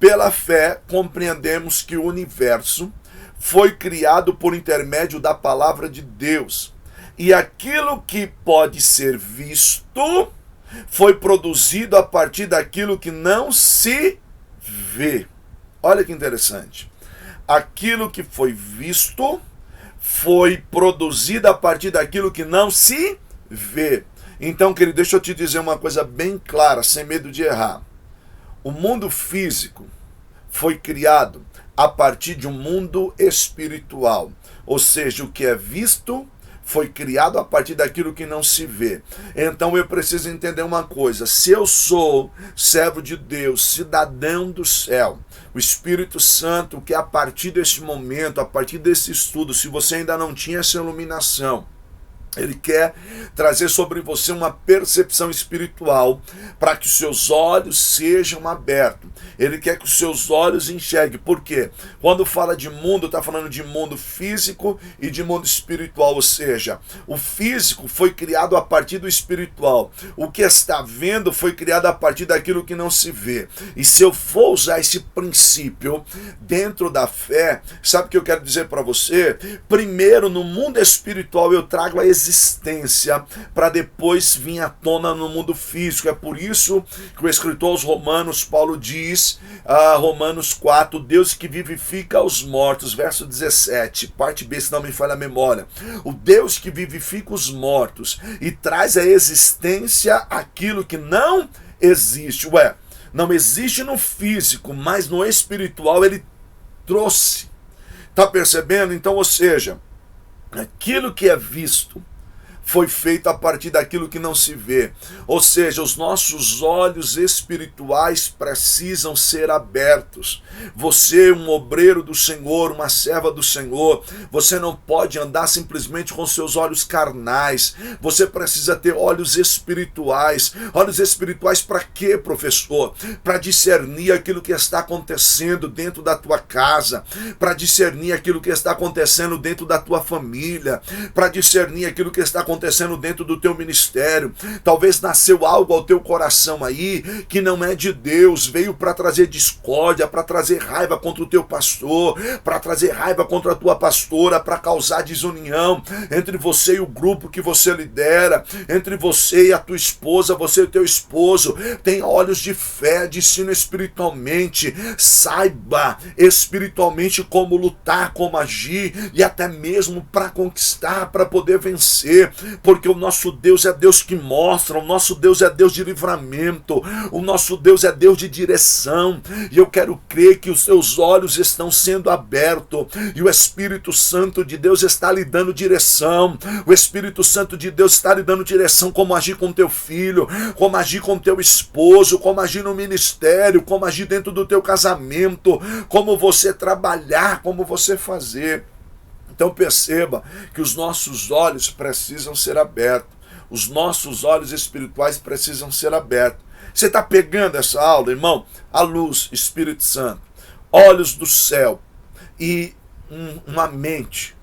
S1: Pela fé compreendemos que o universo foi criado por intermédio da palavra de Deus, e aquilo que pode ser visto foi produzido a partir daquilo que não se vê. Olha que interessante. Aquilo que foi visto foi produzido a partir daquilo que não se vê. Então, querido, deixa eu te dizer uma coisa bem clara, sem medo de errar. O mundo físico foi criado a partir de um mundo espiritual. Ou seja, o que é visto foi criado a partir daquilo que não se vê. Então eu preciso entender uma coisa: se eu sou servo de Deus, cidadão do céu, o Espírito Santo, que a partir deste momento, a partir desse estudo, se você ainda não tinha essa iluminação, ele quer trazer sobre você uma percepção espiritual para que os seus olhos sejam abertos. Ele quer que os seus olhos enxerguem. Por quê? Quando fala de mundo, está falando de mundo físico e de mundo espiritual. Ou seja, o físico foi criado a partir do espiritual. O que está vendo foi criado a partir daquilo que não se vê. E se eu for usar esse princípio dentro da fé, sabe o que eu quero dizer para você? Primeiro, no mundo espiritual eu trago a existência para depois vir à tona no mundo físico. É por isso que o escritor aos Romanos, Paulo diz, Romanos 4, Deus que vivifica os mortos, verso 17, parte B, se não me falha a memória. O Deus que vivifica os mortos e traz à existência aquilo que não existe. Não existe no físico, mas no espiritual ele trouxe. Tá percebendo? Então, ou seja, aquilo que é visto foi feito a partir daquilo que não se vê. Ou seja, os nossos olhos espirituais precisam ser abertos. Você, um obreiro do Senhor, uma serva do Senhor, você não pode andar simplesmente com seus olhos carnais. Você precisa ter olhos espirituais. Olhos espirituais para quê, professor? Para discernir aquilo que está acontecendo dentro da tua casa, para discernir aquilo que está acontecendo dentro da tua família, para discernir aquilo que está acontecendo dentro do teu ministério. Talvez nasceu algo ao teu coração aí que não é de Deus, veio para trazer discórdia, para trazer raiva contra o teu pastor, para trazer raiva contra a tua pastora, para causar desunião entre você e o grupo que você lidera, entre você e a tua esposa, você e o teu esposo. Tenha olhos de fé, de ensino espiritualmente, saiba espiritualmente como lutar, como agir e até mesmo para conquistar, para poder vencer. Porque o nosso Deus é Deus que mostra, o nosso Deus é Deus de livramento, o nosso Deus é Deus de direção, e eu quero crer que os seus olhos estão sendo abertos, e o Espírito Santo de Deus está lhe dando direção, o Espírito Santo de Deus está lhe dando direção, como agir com teu filho, como agir com teu esposo, como agir no ministério, como agir dentro do teu casamento, como você trabalhar, como você fazer. Então perceba que os nossos olhos precisam ser abertos. Os nossos olhos espirituais precisam ser abertos. Você está pegando essa aula, irmão? A luz, Espírito Santo, olhos do céu e uma mente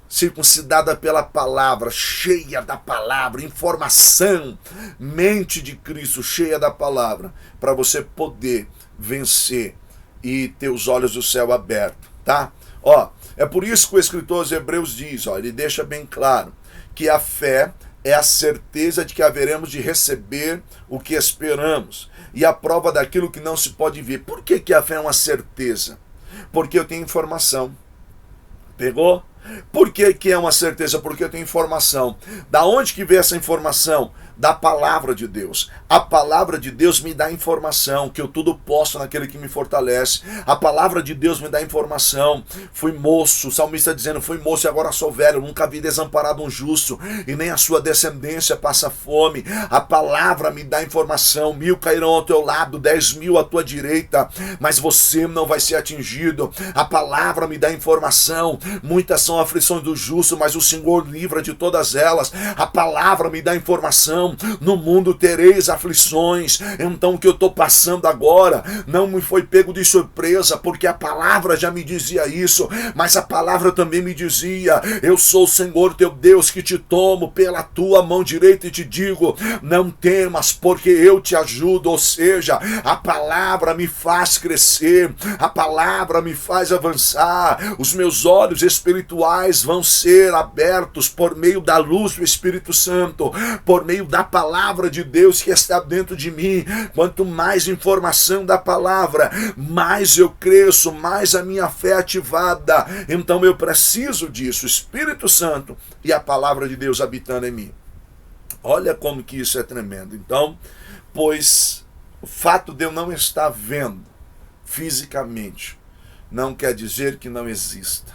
S1: circuncidada pela palavra, cheia da palavra, informação, mente de Cristo cheia da palavra, para você poder vencer e ter os olhos do céu abertos, tá? Ó, é por isso que o escritor aos Hebreus diz, ó, ele deixa bem claro que a fé é a certeza de que haveremos de receber o que esperamos e a prova daquilo que não se pode ver. Por que a fé é uma certeza? Porque eu tenho informação. Pegou? Por que é uma certeza? Porque eu tenho informação. Da onde que vem essa informação? Da palavra de Deus. A palavra de Deus me dá informação, que eu tudo posso naquele que me fortalece. A palavra de Deus me dá informação. Fui moço, o salmista dizendo, fui moço e agora sou velho, nunca vi desamparado um justo, e nem a sua descendência passa fome. A palavra me dá informação, 1000 cairão ao teu lado, 10.000 à tua direita, mas você não vai ser atingido. A palavra me dá informação, muitas são aflições do justo, mas o Senhor livra de todas elas. A palavra me dá informação, no mundo tereis aflições. Então o que eu estou passando agora não me foi pego de surpresa, porque a palavra já me dizia isso, mas a palavra também me dizia, eu sou o Senhor teu Deus que te tomo pela tua mão direita e te digo, não temas, porque eu te ajudo. Ou seja, a palavra me faz crescer, a palavra me faz avançar, os meus olhos espirituais vão ser abertos por meio da luz do Espírito Santo, por meio da palavra de Deus que está dentro de mim. Quanto mais informação da palavra, mais eu cresço, mais a minha fé é ativada. Então eu preciso disso, Espírito Santo e a palavra de Deus habitando em mim. Olha como que isso é tremendo. Então, pois o fato de eu não estar vendo fisicamente não quer dizer que não exista.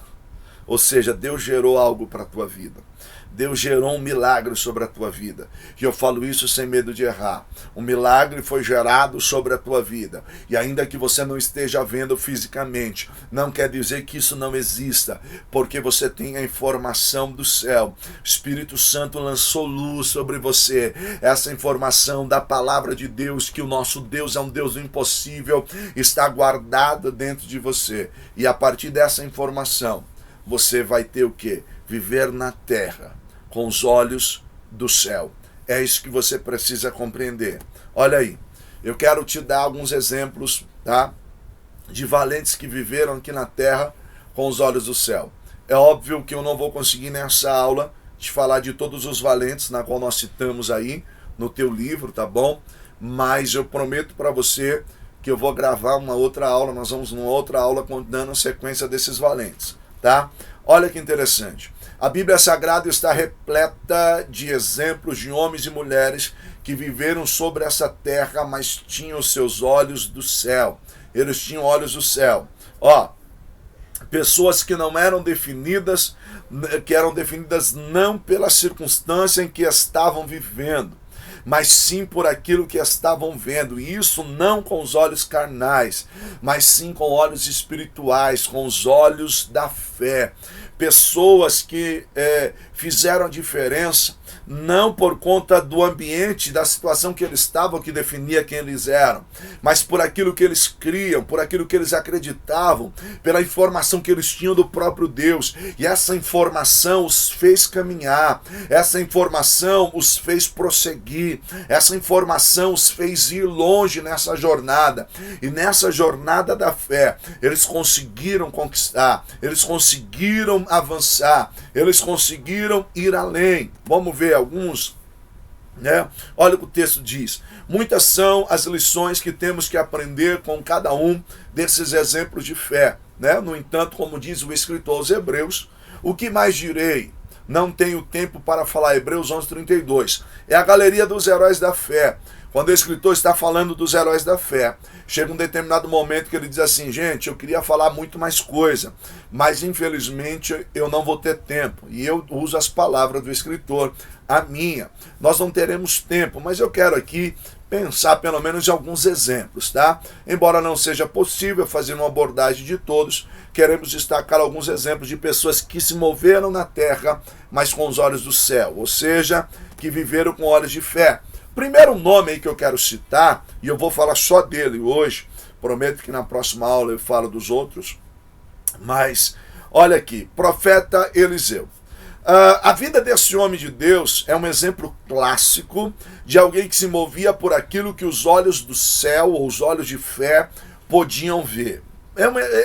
S1: Ou seja, Deus gerou algo para a tua vida. Deus gerou um milagre sobre a tua vida. E eu falo isso sem medo de errar. Um milagre foi gerado sobre a tua vida. E ainda que você não esteja vendo fisicamente, não quer dizer que isso não exista, porque você tem a informação do céu. O Espírito Santo lançou luz sobre você. Essa informação da palavra de Deus, que o nosso Deus é um Deus do impossível, está guardada dentro de você. E a partir dessa informação, você vai ter o quê? Viver na terra com os olhos do céu. É isso que você precisa compreender. Olha aí, eu quero te dar alguns exemplos, tá, de valentes que viveram aqui na terra com os olhos do céu. É óbvio que eu não vou conseguir nessa aula te falar de todos os valentes na qual nós citamos aí no teu livro, tá bom? Mas eu prometo para você que eu vou gravar uma outra aula, nós vamos numa outra aula dando sequência desses valentes, tá? Olha que interessante. A Bíblia Sagrada está repleta de exemplos de homens e mulheres que viveram sobre essa terra, mas tinham seus olhos do céu. Eles tinham olhos do céu. Ó, pessoas que não eram definidas, que eram definidas não pela circunstância em que estavam vivendo, mas sim por aquilo que estavam vendo. E isso não com os olhos carnais, mas sim com olhos espirituais, com os olhos da fé. Pessoas que fizeram a diferença não por conta do ambiente, da situação que eles estavam, que definia quem eles eram, mas por aquilo que eles criam, por aquilo que eles acreditavam, pela informação que eles tinham do próprio Deus. E essa informação os fez caminhar, essa informação os fez prosseguir, essa informação os fez ir longe nessa jornada. E nessa jornada da fé, eles conseguiram conquistar, eles conseguiram avançar, eles conseguiram ir além. Vamos ver alguns, né? Olha o que o texto diz. Muitas são as lições que temos que aprender com cada um desses exemplos de fé, né? No entanto, como diz o escritor aos Hebreus, o que mais direi? Não tenho tempo para falar. Hebreus 11:32. É a galeria dos heróis da fé. Quando o escritor está falando dos heróis da fé, chega um determinado momento que ele diz assim: gente, eu queria falar muito mais coisa, mas infelizmente eu não vou ter tempo. E eu uso as palavras do escritor, a minha. Nós não teremos tempo, mas eu quero aqui pensar pelo menos em alguns exemplos, tá? Embora não seja possível fazer uma abordagem de todos, queremos destacar alguns exemplos de pessoas que se moveram na terra, mas com os olhos do céu, ou seja, que viveram com olhos de fé. Primeiro nome aí que eu quero citar, e eu vou falar só dele hoje, prometo que na próxima aula eu falo dos outros, mas olha aqui, profeta Eliseu. A vida desse homem de Deus é um exemplo clássico de alguém que se movia por aquilo que os olhos do céu, ou os olhos de fé, podiam ver.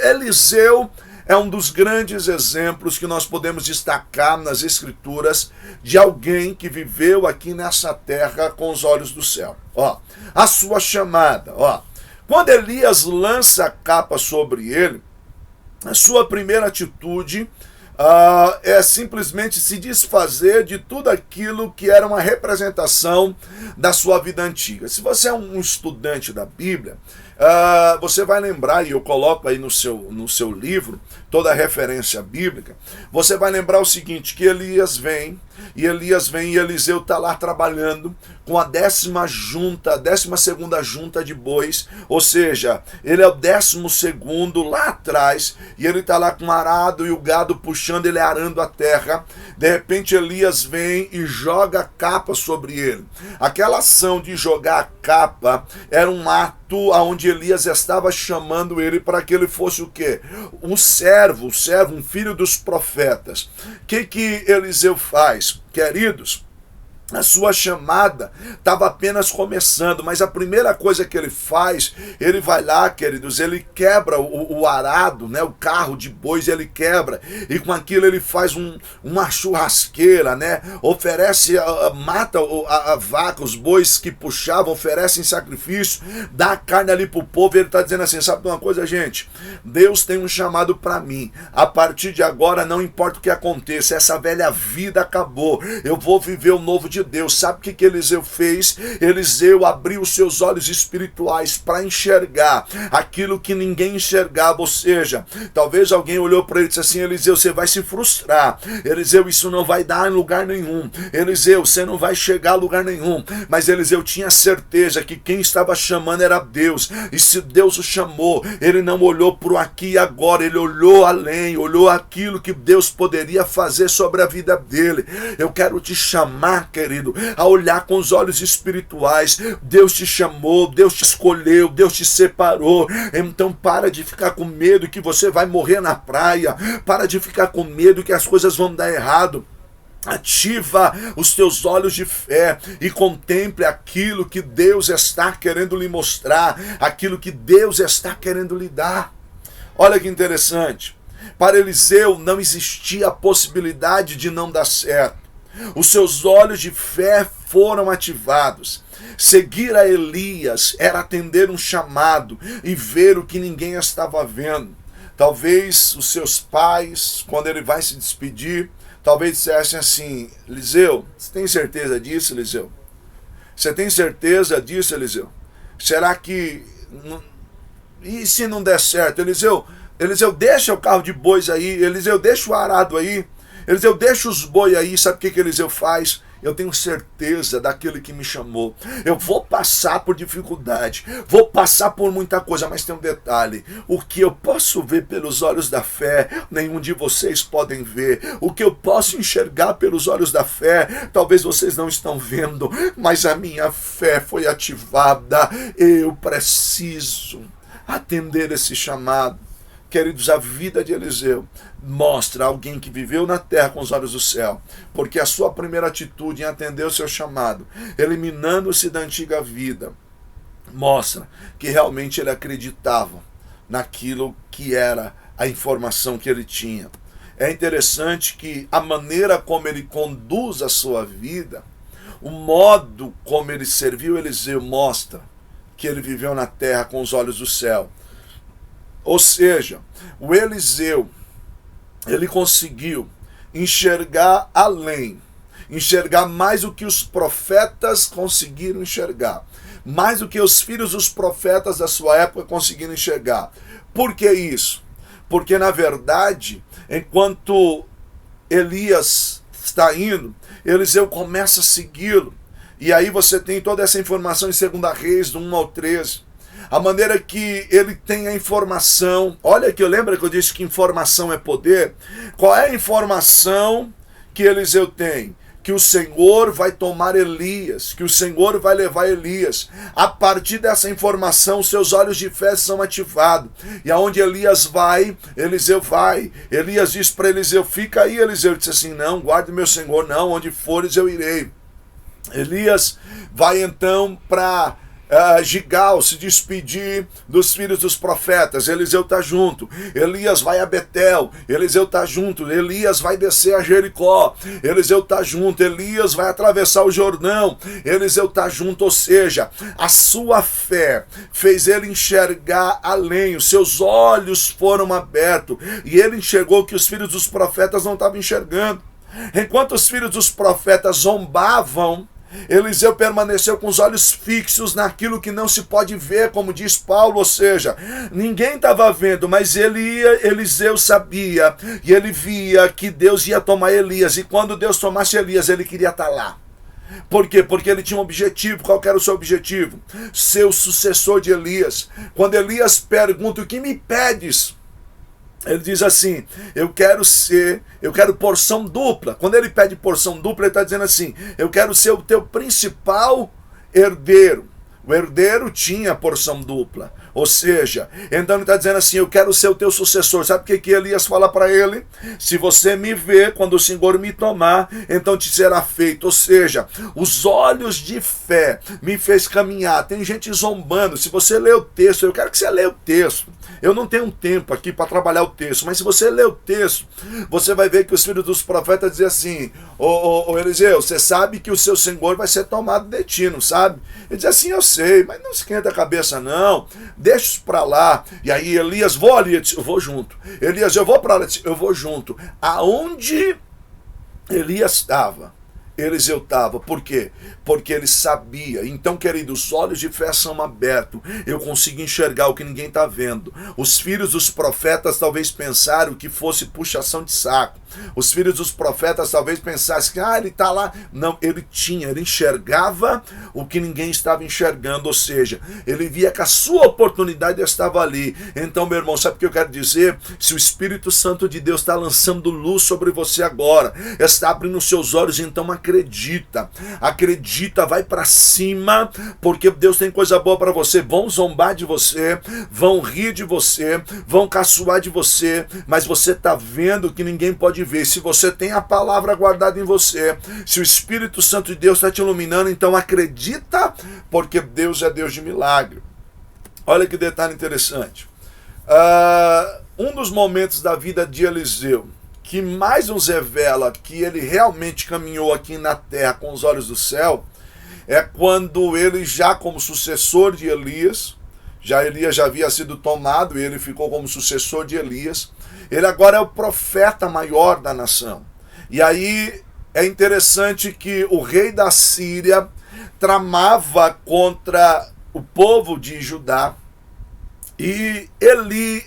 S1: Eliseu é um dos grandes exemplos que nós podemos destacar nas Escrituras de alguém que viveu aqui nessa terra com os olhos do céu. Ó, a sua chamada. Ó, quando Elias lança a capa sobre ele, a sua primeira atitude é simplesmente se desfazer de tudo aquilo que era uma representação da sua vida antiga. Se você é um estudante da Bíblia, você vai lembrar, e eu coloco aí no seu livro toda a referência bíblica, você vai lembrar o seguinte, que Elias vem e Eliseu está lá trabalhando com a 12ª junta de bois, ou seja, ele é o 12º lá atrás, e ele está lá com o arado e o gado puxando, ele arando a terra. De repente Elias vem e joga a capa sobre ele. Aquela ação de jogar a capa era um ato onde Elias estava chamando ele para que ele fosse o quê? Um servo, um filho dos profetas. O que Eliseu faz? Queridos, a sua chamada estava apenas começando, mas a primeira coisa que ele faz, ele vai lá, queridos, ele quebra o arado, né, o carro de bois, ele quebra, e com aquilo ele faz uma churrasqueira, né, oferece, mata a vaca, os bois que puxavam, oferecem sacrifício, dá a carne ali pro povo, e ele está dizendo assim, sabe de uma coisa, gente? Deus tem um chamado para mim, a partir de agora não importa o que aconteça, essa velha vida acabou, eu vou viver o novo de Deus. Sabe o que Eliseu fez? Eliseu abriu os seus olhos espirituais para enxergar aquilo que ninguém enxergava, ou seja, talvez alguém olhou para ele e disse assim, Eliseu, você vai se frustrar, Eliseu, isso não vai dar em lugar nenhum, Eliseu, você não vai chegar a lugar nenhum, mas Eliseu tinha certeza que quem estava chamando era Deus, e se Deus o chamou, ele não olhou para o aqui e agora, ele olhou além, olhou aquilo que Deus poderia fazer sobre a vida dele. Eu quero te chamar, querido, a olhar com os olhos espirituais. Deus te chamou, Deus te escolheu, Deus te separou. Então para de ficar com medo que você vai morrer na praia, para de ficar com medo que as coisas vão dar errado. Ativa os teus olhos de fé e contemple aquilo que Deus está querendo lhe mostrar, aquilo que Deus está querendo lhe dar. Olha que interessante, para Eliseu não existia a possibilidade de não dar certo. Os seus olhos de fé foram ativados. Seguir a Elias era atender um chamado e ver o que ninguém estava vendo. Talvez os seus pais, quando ele vai se despedir, talvez dissessem assim, Eliseu, você tem certeza disso, Eliseu? Você tem certeza disso, Eliseu? Será que... E se não der certo? Eliseu, deixa o carro de bois aí, Eliseu, deixa o arado aí, Eliseu, deixa os boi aí. Sabe o que Eliseu faz? Eu tenho certeza daquele que me chamou. Eu vou passar por dificuldade, vou passar por muita coisa, mas tem um detalhe. O que eu posso ver pelos olhos da fé, nenhum de vocês podem ver. O que eu posso enxergar pelos olhos da fé, talvez vocês não estão vendo, mas a minha fé foi ativada. Eu preciso atender esse chamado. Queridos, a vida de Eliseu mostra alguém que viveu na terra com os olhos do céu, porque a sua primeira atitude em atender o seu chamado, eliminando-se da antiga vida, mostra que realmente ele acreditava naquilo que era a informação que ele tinha. É interessante que a maneira como ele conduz a sua vida, o modo como ele serviu Eliseu, mostra que ele viveu na terra com os olhos do céu. Ou seja, o Eliseu, ele conseguiu enxergar além, enxergar mais do que os profetas conseguiram enxergar. mais do que os filhos dos profetas da sua época conseguiram enxergar. Por que isso? Porque, na verdade, enquanto Elias está indo, Eliseu começa a segui-lo. E aí você tem toda essa informação em 2 Reis, do 1 ao 13. A maneira que ele tem a informação. Olha aqui, lembra que eu disse que informação é poder? Qual é a informação que Eliseu tem? Que o Senhor vai tomar Elias, que o Senhor vai levar Elias. A partir dessa informação, seus olhos de fé são ativados. E aonde Elias vai, Eliseu vai. Elias diz para Eliseu, fica aí, Eliseu. Disse assim, não, guarde meu Senhor, não, onde fores eu irei. Elias vai então para Gigal se despedir dos filhos dos profetas. Eliseu está junto. Elias vai a Betel. Eliseu está junto. Elias vai descer a Jericó. Eliseu está junto. Elias vai atravessar o Jordão. Eliseu está junto. Ou seja, a sua fé fez ele enxergar além. Os seus olhos foram abertos e ele enxergou que os filhos dos profetas não estavam enxergando. Enquanto os filhos dos profetas zombavam, Eliseu permaneceu com os olhos fixos naquilo que não se pode ver, como diz Paulo, ou seja, ninguém estava vendo, mas Eliseu sabia e ele via que Deus ia tomar Elias, e quando Deus tomasse Elias, ele queria estar lá. Por quê? Porque ele tinha um objetivo. Qual que era o seu objetivo? Ser o sucessor de Elias. Quando Elias pergunta, o que me pedes? Ele diz assim, eu quero porção dupla. Quando ele pede porção dupla, ele está dizendo assim, eu quero ser o teu principal herdeiro. O herdeiro tinha porção dupla. Ou seja, então ele está dizendo assim, eu quero ser o teu sucessor. Sabe o que Elias fala para ele? Se você me ver, quando o Senhor me tomar, então te será feito. Ou seja, os olhos de fé me fez caminhar. Tem gente zombando. Se você ler o texto, eu quero que você leia o texto. Eu não tenho tempo aqui para trabalhar o texto, mas se você ler o texto, você vai ver que os filhos dos profetas dizem assim, ô Eliseu, você sabe que o seu Senhor vai ser tomado de ti, não sabe? Ele diz assim, eu sei, mas não esquenta a cabeça não, deixa isso para lá. E aí Elias, vou ali, eu vou junto. Elias, eu vou para lá, eu vou junto. Aonde Elias estava, Eliseu estava. Por quê? Porque ele sabia. Então, queridos, os olhos de fé são abertos. Eu consigo enxergar o que ninguém está vendo. Os filhos dos profetas talvez pensaram que fosse puxação de saco. Os filhos dos profetas talvez pensassem que ele está lá. Não, ele enxergava o que ninguém estava enxergando. Ou seja, ele via que a sua oportunidade estava ali. Então, meu irmão, sabe o que eu quero dizer? Se o Espírito Santo de Deus está lançando luz sobre você agora, está abrindo os seus olhos, então acredita, vai para cima, porque Deus tem coisa boa para você. Vão zombar de você, vão rir de você, vão caçoar de você, mas você está vendo que ninguém pode ver. Se você tem a palavra guardada em você, se o Espírito Santo de Deus está te iluminando, então acredita, porque Deus é Deus de milagre. Olha que detalhe interessante. Um dos momentos da vida de Eliseu que mais nos revela que ele realmente caminhou aqui na terra com os olhos do céu, é quando ele, já como sucessor de Elias já havia sido tomado, e ele ficou como sucessor de Elias, ele agora é o profeta maior da nação. E aí é interessante que o rei da Síria tramava contra o povo de Judá, e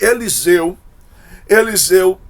S1: Eliseu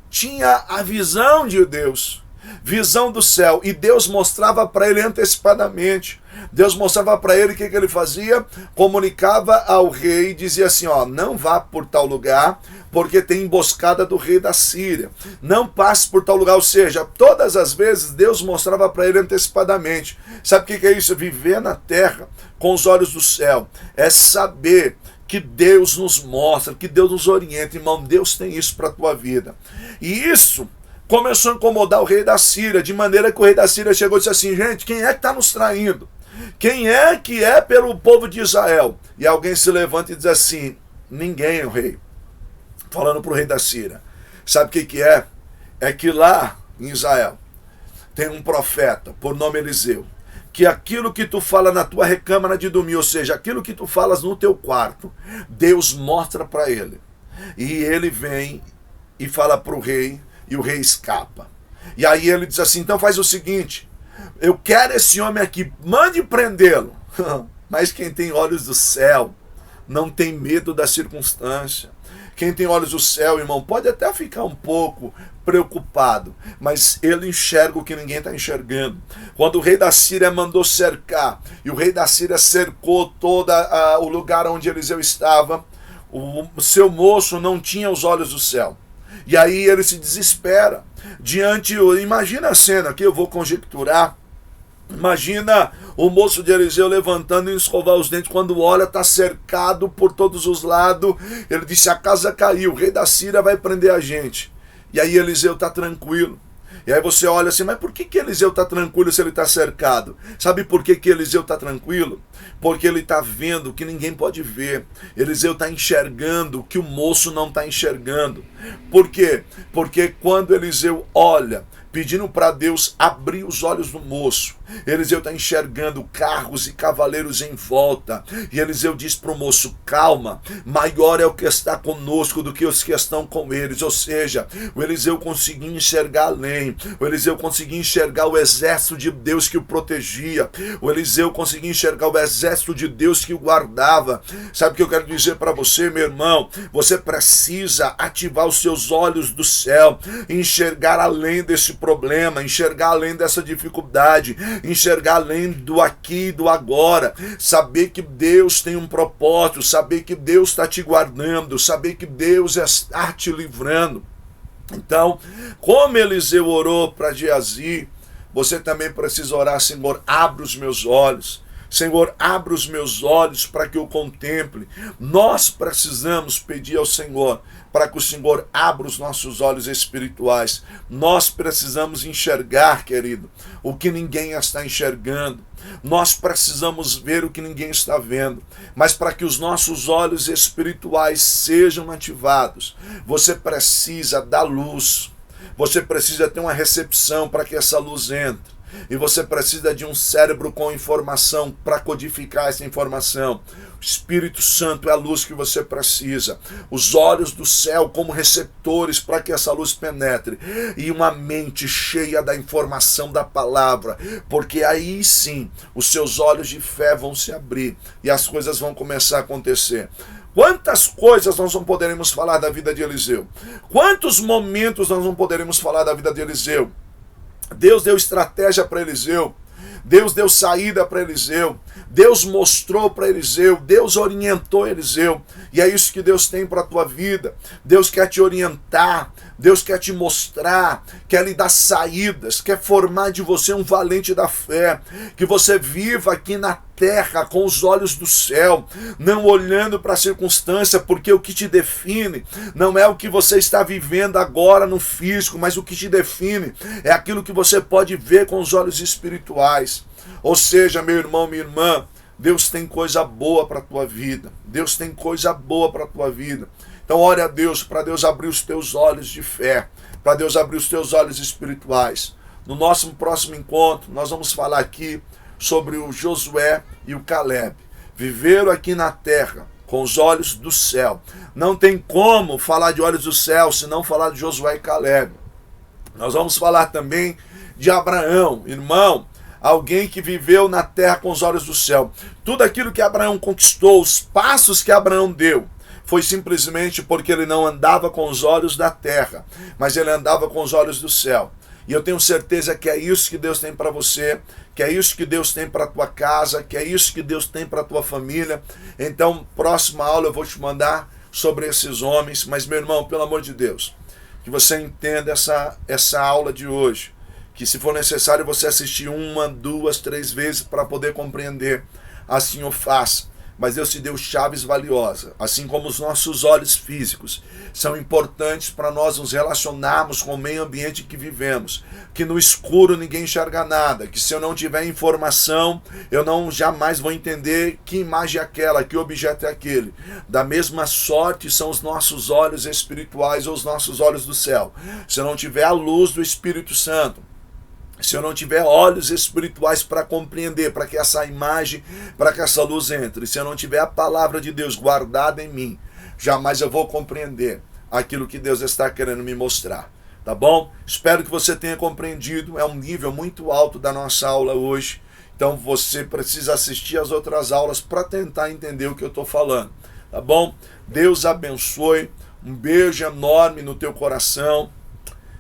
S1: tinha a visão de Deus, visão do céu, e Deus mostrava para ele antecipadamente. Deus mostrava para ele o que ele fazia, comunicava ao rei, dizia assim, não vá por tal lugar, porque tem emboscada do rei da Síria, não passe por tal lugar. Ou seja, todas as vezes Deus mostrava para ele antecipadamente. Sabe o que é isso? Viver na terra com os olhos do céu é saber que Deus nos mostra, que Deus nos orienta. Irmão, Deus tem isso para a tua vida. E isso começou a incomodar o rei da Síria, de maneira que o rei da Síria chegou e disse assim, gente, quem é que está nos traindo? Quem é que é pelo povo de Israel? E alguém se levanta e diz assim, ninguém, o rei. Falando para o rei da Síria. Sabe o que é? É que lá em Israel tem um profeta, por nome Eliseu, que aquilo que tu fala na tua recâmara de dormir, ou seja, aquilo que tu falas no teu quarto, Deus mostra para ele. E ele vem e fala para o rei, e o rei escapa. E aí ele diz assim, então faz o seguinte, eu quero esse homem aqui, mande prendê-lo. Mas quem tem olhos do céu não tem medo da circunstância. Quem tem olhos do céu, irmão, pode até ficar um pouco preocupado, mas ele enxerga o que ninguém está enxergando. Quando o rei da Síria mandou cercar, e o rei da Síria cercou todo o lugar onde Eliseu estava, o seu moço não tinha os olhos do céu. E aí ele se desespera. Imagina a cena que eu vou conjecturar. Imagina o moço de Eliseu levantando e escovar os dentes, quando olha, está cercado por todos os lados. Ele disse: a casa caiu, o rei da Síria vai prender a gente. E aí Eliseu está tranquilo. E aí você olha assim, mas por que Eliseu está tranquilo se ele está cercado? Sabe por que Eliseu está tranquilo? Porque ele está vendo o que ninguém pode ver. Eliseu está enxergando o que o moço não está enxergando. Por quê? Porque quando Eliseu olha, pedindo para Deus abrir os olhos do moço, Eliseu está enxergando carros e cavaleiros em volta. E Eliseu diz para o moço: calma, maior é o que está conosco do que os que estão com eles. Ou seja, o Eliseu conseguia enxergar além. O Eliseu conseguia enxergar o exército de Deus que o protegia. O Eliseu conseguia enxergar o exército de Deus que o guardava. Sabe o que eu quero dizer para você, meu irmão? Você precisa ativar os seus olhos do céu, enxergar além desse problema, enxergar além dessa dificuldade, enxergar além do aqui e do agora, saber que Deus tem um propósito, saber que Deus está te guardando, saber que Deus está te livrando. Então, como Eliseu orou para Geazi, você também precisa orar: Senhor, abre os meus olhos. Senhor, abre os meus olhos para que eu contemple. Nós precisamos pedir ao Senhor para que o Senhor abra os nossos olhos espirituais. Nós precisamos enxergar, querido, o que ninguém está enxergando. Nós precisamos ver o que ninguém está vendo. Mas para que os nossos olhos espirituais sejam ativados, você precisa da luz. Você precisa ter uma recepção para que essa luz entre. E você precisa de um cérebro com informação para codificar essa informação. O Espírito Santo é a luz que você precisa. Os olhos do céu como receptores para que essa luz penetre. E uma mente cheia da informação da palavra. Porque aí sim, os seus olhos de fé vão se abrir e as coisas vão começar a acontecer. Quantas coisas nós não poderemos falar da vida de Eliseu? Quantos momentos nós não poderemos falar da vida de Eliseu? Deus deu estratégia para Eliseu. Deus deu saída para Eliseu. Deus mostrou para Eliseu. Deus orientou Eliseu. E é isso que Deus tem para a tua vida. Deus quer te orientar. Deus quer te mostrar. Quer lhe dar saídas. Quer formar de você um valente da fé. Que você viva aqui na terra com os olhos do céu, não olhando para a circunstância, porque o que te define não é o que você está vivendo agora no físico, mas o que te define é aquilo que você pode ver com os olhos espirituais. Ou seja, meu irmão, minha irmã, Deus tem coisa boa para a tua vida. Deus tem coisa boa para a tua vida. Então ore a Deus, para Deus abrir os teus olhos de fé, para Deus abrir os teus olhos espirituais. No nosso próximo encontro, nós vamos falar aqui sobre o Josué e o Caleb. Viveram aqui na terra com os olhos do céu. Não tem como falar de olhos do céu se não falar de Josué e Caleb. Nós vamos falar também de Abraão, irmão, alguém que viveu na terra com os olhos do céu. Tudo aquilo que Abraão conquistou, os passos que Abraão deu, foi simplesmente porque ele não andava com os olhos da terra, mas ele andava com os olhos do céu. E eu tenho certeza que é isso que Deus tem para você, que é isso que Deus tem para a tua casa, que é isso que Deus tem para a tua família. Então, próxima aula eu vou te mandar sobre esses homens. Mas, meu irmão, pelo amor de Deus, que você entenda essa aula de hoje. Que se for necessário você assistir 1, 2, 3 vezes para poder compreender, assim o faça. Mas Deus te deu chaves valiosas, assim como os nossos olhos físicos são importantes para nós nos relacionarmos com o meio ambiente que vivemos, que no escuro ninguém enxerga nada, que se eu não tiver informação, eu não jamais vou entender que imagem é aquela, que objeto é aquele. Da mesma sorte são os nossos olhos espirituais ou os nossos olhos do céu. Se eu não tiver a luz do Espírito Santo, se eu não tiver olhos espirituais para compreender, para que essa imagem, para que essa luz entre, se eu não tiver a palavra de Deus guardada em mim, jamais eu vou compreender aquilo que Deus está querendo me mostrar. Tá bom? Espero que você tenha compreendido. É um nível muito alto da nossa aula hoje. Então você precisa assistir as outras aulas para tentar entender o que eu estou falando, tá bom? Deus abençoe, um beijo enorme no teu coração,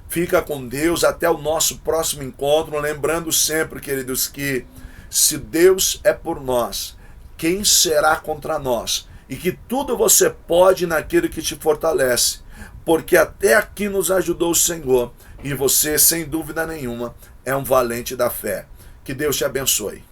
S1: fica com Deus, até o nosso próximo encontro, lembrando sempre, queridos, que se Deus é por nós, quem será contra nós? E que tudo você pode naquele que te fortalece, porque até aqui nos ajudou o Senhor, e você, sem dúvida nenhuma, é um valente da fé. Que Deus te abençoe.